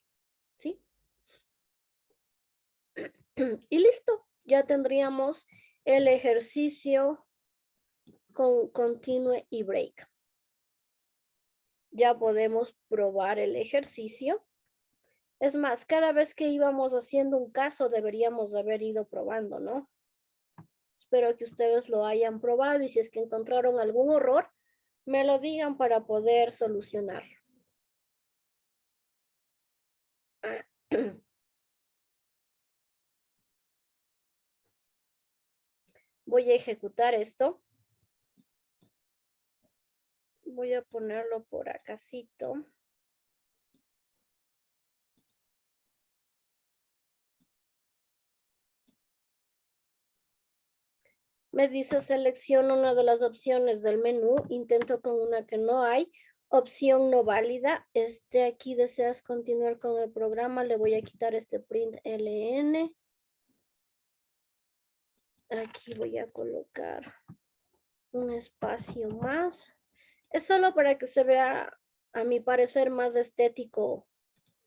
¿Sí? Y listo. Ya tendríamos el ejercicio con continue y break. Ya podemos probar el ejercicio. Es más, cada vez que íbamos haciendo un caso deberíamos haber ido probando, ¿no? Espero que ustedes lo hayan probado y si es que encontraron algún error, me lo digan para poder solucionar. Voy a ejecutar esto. Voy a ponerlo por acácito. Me dice selecciono una de las opciones del menú, intento con una que no hay Opción no válida. Aquí deseas continuar con el programa. Le voy a quitar este print LN. Aquí voy a colocar un espacio más. Es solo para que se vea, a mi parecer, más estético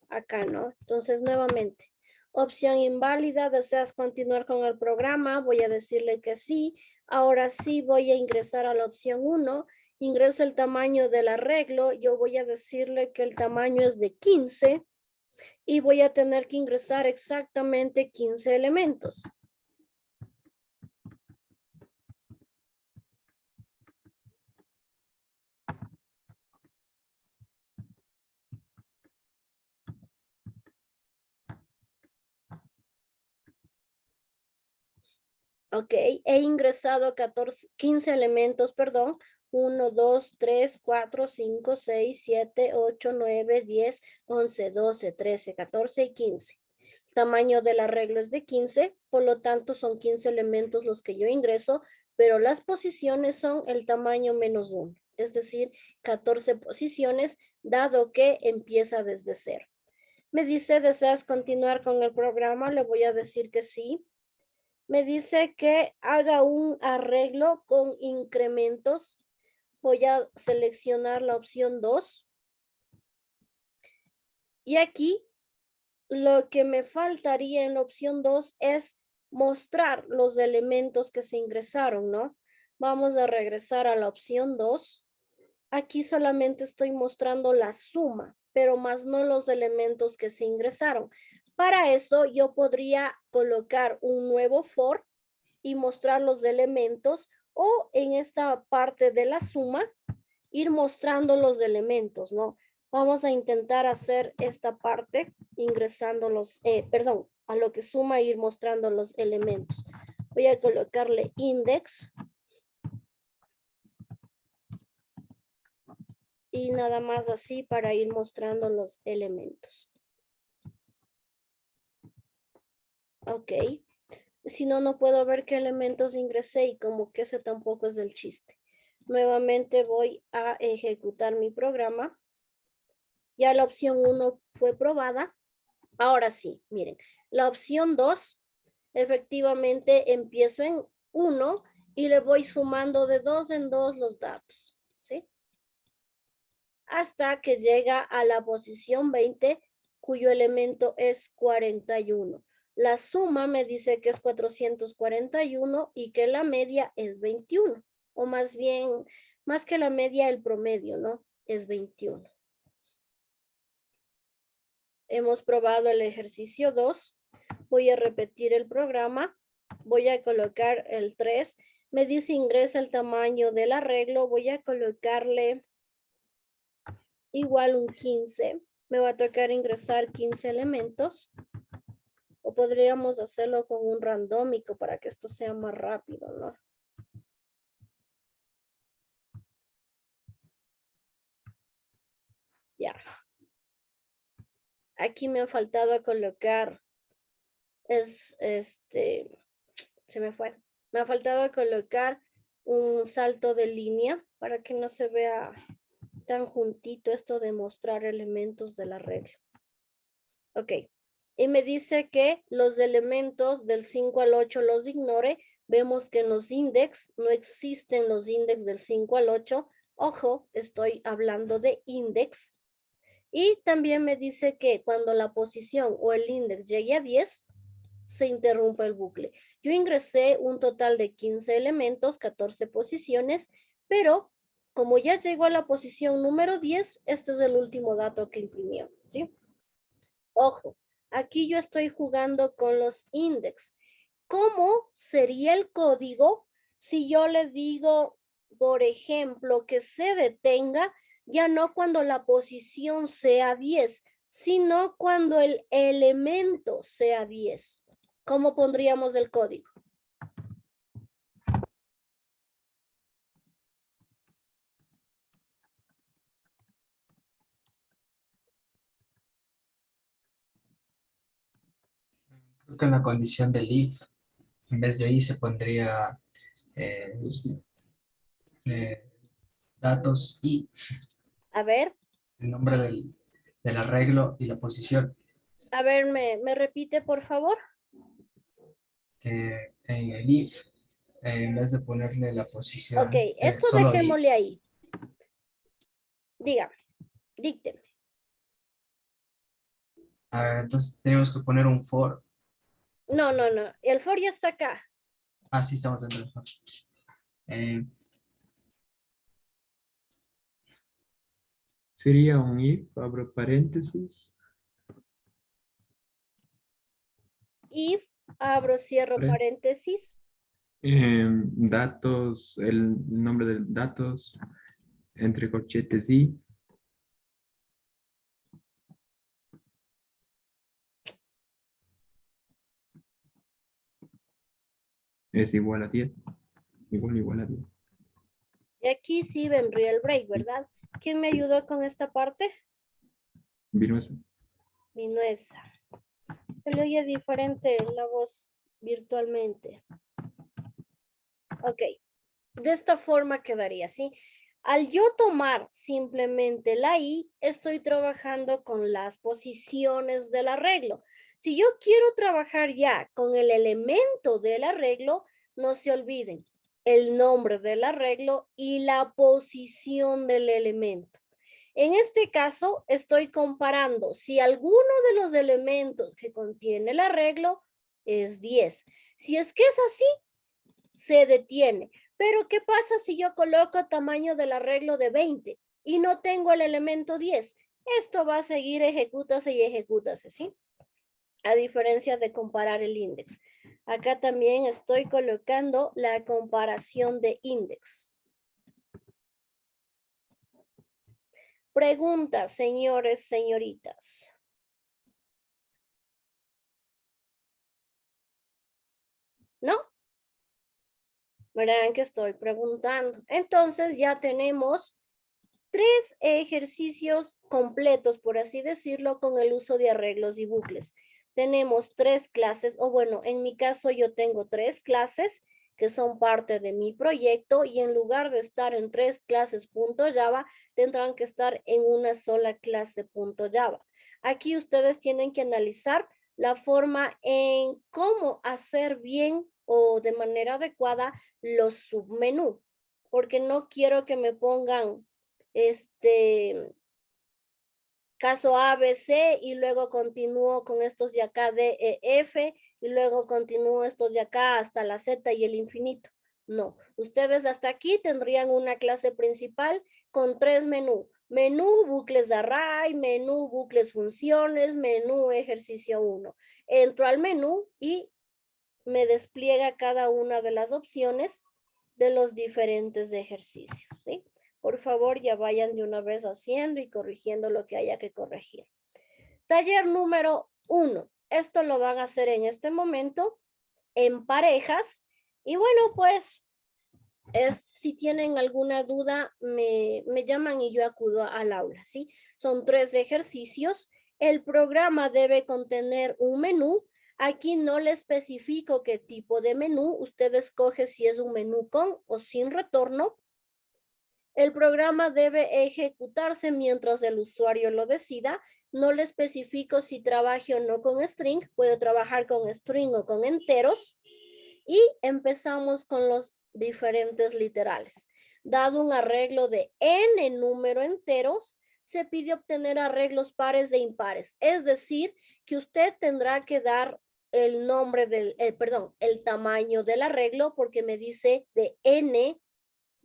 acá, ¿no? Entonces, nuevamente, opción inválida, ¿deseas continuar con el programa? Voy a decirle que sí. Ahora sí voy a ingresar a la opción 1. Ingreso el tamaño del arreglo. Yo voy a decirle que el tamaño es de 15 y voy a tener que ingresar exactamente 15 elementos. Ok, he ingresado 15 elementos, perdón. 1, 2, 3, 4, 5, 6, 7, 8, 9, 10, 11, 12, 13, 14 y 15. El tamaño del arreglo es de 15, por lo tanto son 15 elementos los que yo ingreso, pero las posiciones son el tamaño menos 1, es decir, 14 posiciones, dado que empieza desde 0. Me dice, ¿deseas continuar con el programa? Le voy a decir que sí. Me dice que haga un arreglo con incrementos. Voy a seleccionar la opción 2. Y aquí lo que me faltaría en la opción 2 es mostrar los elementos que se ingresaron, ¿no? Vamos a regresar a la opción 2. Aquí solamente estoy mostrando la suma, pero más no los elementos que se ingresaron. Para eso yo podría colocar un nuevo for y mostrar los elementos, o en esta parte de la suma ir mostrando los elementos, ¿no? Vamos a intentar hacer esta parte ingresando los, a lo que suma ir mostrando los elementos. Voy a colocarle index. Y nada más así para ir mostrando los elementos. Ok. Si no, no puedo ver qué elementos ingresé y como que ese tampoco es el chiste. Nuevamente voy a ejecutar mi programa. Ya la opción 1 fue probada. Ahora sí, miren, la opción 2, efectivamente empiezo en 1 y le voy sumando de 2 en 2 los datos, ¿sí? Hasta que llega a la posición 20, cuyo elemento es 41. La suma me dice que es 441 y que la media es 21. O más bien, más que la media, el promedio, ¿no? Es 21. Hemos probado el ejercicio 2. Voy a repetir el programa. Voy a colocar el 3. Me dice ingresa el tamaño del arreglo. Voy a colocarle igual un 15. Me va a tocar ingresar 15 elementos. O podríamos hacerlo con un randómico para que esto sea más rápido, ¿no? Ya. Aquí me ha faltado colocar, se me fue. Me ha faltado colocar un salto de línea para que no se vea tan juntito esto de mostrar elementos del arreglo. Ok. Y me dice que los elementos del 5 al 8 los ignore. Vemos que en los index no existen los index del 5 al 8. Ojo, estoy hablando de index. Y también me dice que cuando la posición o el index llegue a 10, se interrumpe el bucle. Yo ingresé un total de 15 elementos, 14 posiciones, pero como ya llegó a la posición número 10, este es el último dato que imprimió, ¿sí? Ojo, aquí yo estoy jugando con los index. ¿Cómo sería el código si yo le digo, por ejemplo, que se detenga, ya no cuando la posición sea 10, sino cuando el elemento sea 10? ¿Cómo pondríamos el código? Creo que en la condición del if, en vez de i se pondría datos y. A ver, el nombre del arreglo y la posición. a ver, ¿me repite, por favor? Que en el if, en vez de ponerle la posición, Ok, esto solo if, dejémosle ahí. Dígame, dícteme. entonces tenemos que poner un for. No, no, no. El for ya está acá. Sí, estamos dentro del for. Sería un if, abro paréntesis, If, abro, cierro Pare- paréntesis. datos, el nombre de datos, entre corchetes y es igual a 10. Igual a 10. Y aquí sí vendría el break, ¿verdad? ¿Quién me ayudó con esta parte? Vino eso. Minuesa. Se le oye diferente la voz virtualmente. Ok. De esta forma quedaría, ¿sí? Al yo tomar simplemente la I, estoy trabajando con las posiciones del arreglo. Si yo quiero trabajar ya con el elemento del arreglo, no se olviden el nombre del arreglo y la posición del elemento. En este caso, estoy comparando si alguno de los elementos que contiene el arreglo es 10. Si es que es así, se detiene. Pero ¿qué pasa si yo coloco tamaño del arreglo de 20 y no tengo el elemento 10? Esto va a seguir ejecútase y ejecútase, ¿sí? A diferencia de comparar el índice. Acá también estoy colocando la comparación de índice. Preguntas, señores, señoritas. ¿No? Verán que estoy preguntando. Entonces ya tenemos 3 ejercicios completos, por así decirlo, con el uso de arreglos y bucles. Tenemos 3 clases, o bueno, en mi caso yo tengo 3 clases que son parte de mi proyecto y en lugar de estar en 3 clases .java, tendrán que estar en una sola clase .java. Aquí ustedes tienen que analizar la forma en cómo hacer bien o de manera adecuada los submenú, porque no quiero que me pongan caso A, B, C y luego continúo con estos de acá D, E, F y luego continúo estos de acá hasta la Z y el infinito. No, ustedes hasta aquí tendrían una clase principal con 3 menús. Menú, bucles de array, menú, bucles funciones, menú, ejercicio 1. Entro al menú y me despliega cada una de las opciones de los diferentes ejercicios, ¿sí? Por favor, ya vayan de una vez haciendo y corrigiendo lo que haya que corregir. Taller número 1. Esto lo van a hacer en este momento en parejas. Y bueno, pues, si tienen alguna duda, me llaman y yo acudo al aula, ¿sí? Son 3 ejercicios. El programa debe contener un menú. Aquí no le especifico qué tipo de menú. Usted escoge si es un menú con o sin retorno. El programa debe ejecutarse mientras el usuario lo decida. No le especifico si trabaje o no con string. Puede trabajar con string o con enteros. Y empezamos con los diferentes literales. Dado un arreglo de n número enteros, se pide obtener arreglos pares e impares. Es decir, que usted tendrá que dar el nombre del, el tamaño del arreglo porque me dice de n.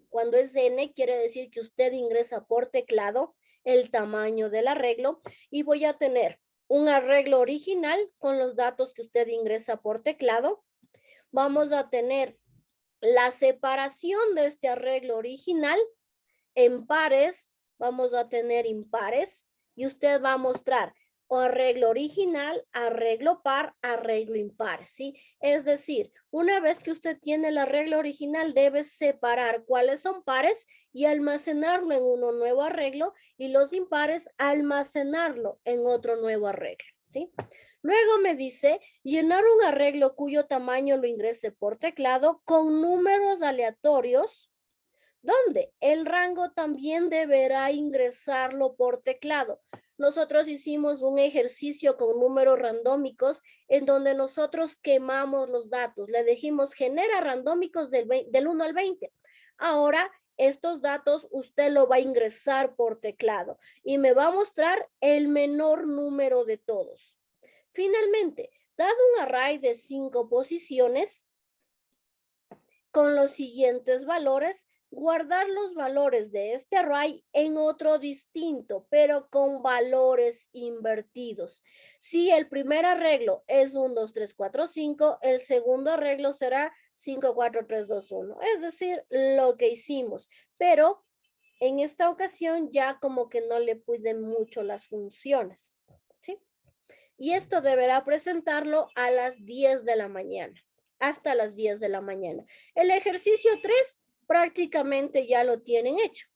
Cuando es n, quiere decir que usted ingresa por teclado el tamaño del arreglo y voy a tener un arreglo original con los datos que usted ingresa por teclado. Vamos a tener la separación de este arreglo original en pares, vamos a tener impares y usted va a mostrar o arreglo original, arreglo par, arreglo impar, ¿sí? Es decir, una vez que usted tiene el arreglo original, debe separar cuáles son pares y almacenarlo en uno nuevo arreglo y los impares almacenarlo en otro nuevo arreglo, ¿sí? Luego me dice llenar un arreglo cuyo tamaño lo ingrese por teclado con números aleatorios ¿Dónde? El rango también deberá ingresarlo por teclado. Nosotros hicimos un ejercicio con números randómicos en donde nosotros quemamos los datos. Le dijimos genera randómicos del 1 al 20. Ahora, estos datos usted lo va a ingresar por teclado y me va a mostrar el menor número de todos. Finalmente, dado un array de 5 posiciones con los siguientes valores, guardar los valores de este array en otro distinto, pero con valores invertidos. Si el primer arreglo es 1, 2, 3, 4, 5, el segundo arreglo será 5, 4, 3, 2, 1. Es decir, lo que hicimos, pero en esta ocasión ya como que no le piden mucho las funciones, ¿sí? Y esto deberá presentarlo a las 10 de la mañana, hasta las 10 de la mañana. El ejercicio 3 prácticamente ya lo tienen hecho.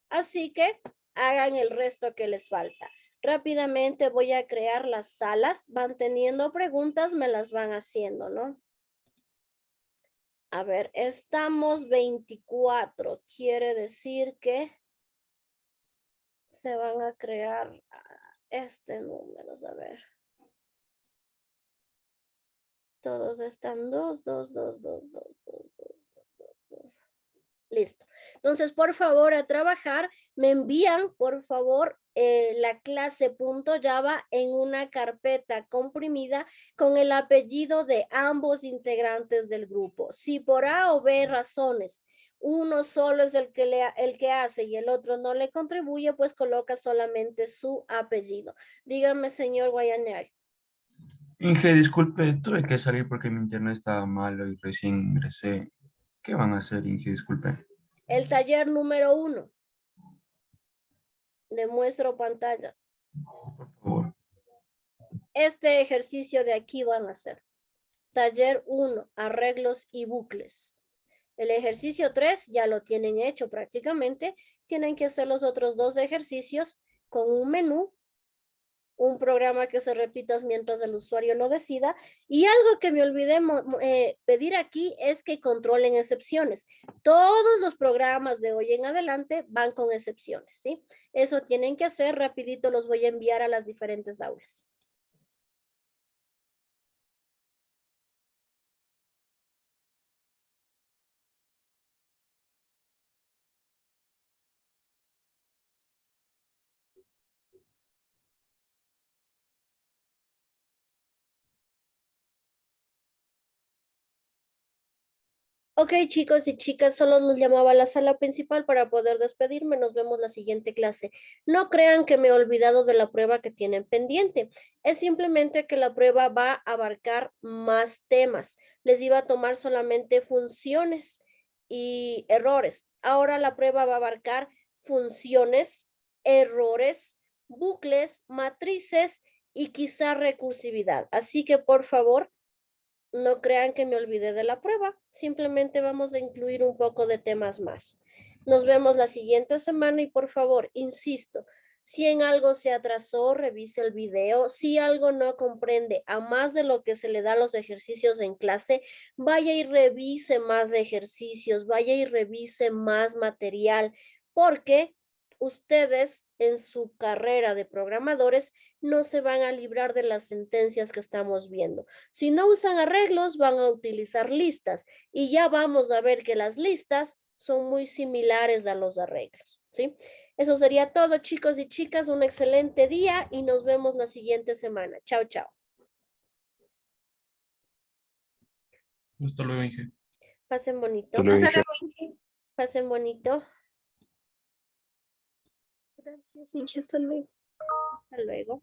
Así que hagan el resto que les falta. Rápidamente voy a crear las salas. Van teniendo preguntas, me las van haciendo, ¿no? A ver, estamos 24. Quiere decir que se van a crear números. A ver. Todos están 2, 2, 2, 2, 2, 2, 2, 2, 2. Listo. Entonces, por favor, a trabajar, me envían, por favor, la clase.java en una carpeta comprimida con el apellido de ambos integrantes del grupo. Si por A o B razones, uno solo es el que hace y el otro no le contribuye, pues coloca solamente su apellido. Dígame, señor Guayanear. Inge, disculpe, tuve que salir porque mi internet estaba malo y recién ingresé. ¿Qué van a hacer, Inge? Disculpe. El taller número 1. Le muestro pantalla. Por favor. Este ejercicio de aquí van a hacer. Taller 1, arreglos y bucles. El ejercicio 3 ya lo tienen hecho prácticamente. Tienen que hacer los otros 2 ejercicios con un menú, un programa que se repita mientras el usuario lo decida. Y algo que me olvidé pedir aquí es que controlen excepciones. Todos los programas de hoy en adelante van con excepciones, ¿sí? Eso tienen que hacer, rapidito los voy a enviar a las diferentes aulas. Ok, chicos y chicas, solo nos llamaba a la sala principal para poder despedirme. Nos vemos la siguiente clase. No crean que me he olvidado de la prueba que tienen pendiente. Es simplemente que la prueba va a abarcar más temas. Les iba a tomar solamente funciones y errores. Ahora la prueba va a abarcar funciones, errores, bucles, matrices y quizá recursividad. Así que por favor, no crean que me olvidé de la prueba, simplemente vamos a incluir un poco de temas más. Nos vemos la siguiente semana y por favor, insisto, si en algo se atrasó, revise el video. Si algo no comprende a más de lo que se le da los ejercicios en clase, vaya y revise más ejercicios, vaya y revise más material, porque ustedes en su carrera de programadores no se van a librar de las sentencias que estamos viendo. Si no usan arreglos, van a utilizar listas y ya vamos a ver que las listas son muy similares a los arreglos, ¿sí? Eso sería todo, chicos y chicas. Un excelente día y nos vemos la siguiente semana. Chao, chao. Hasta luego, Inge. Pasen bonito. Hasta luego, Hasta Inge. luego, Inge. Pasen bonito. Gracias, Inge, hasta luego. Hasta luego.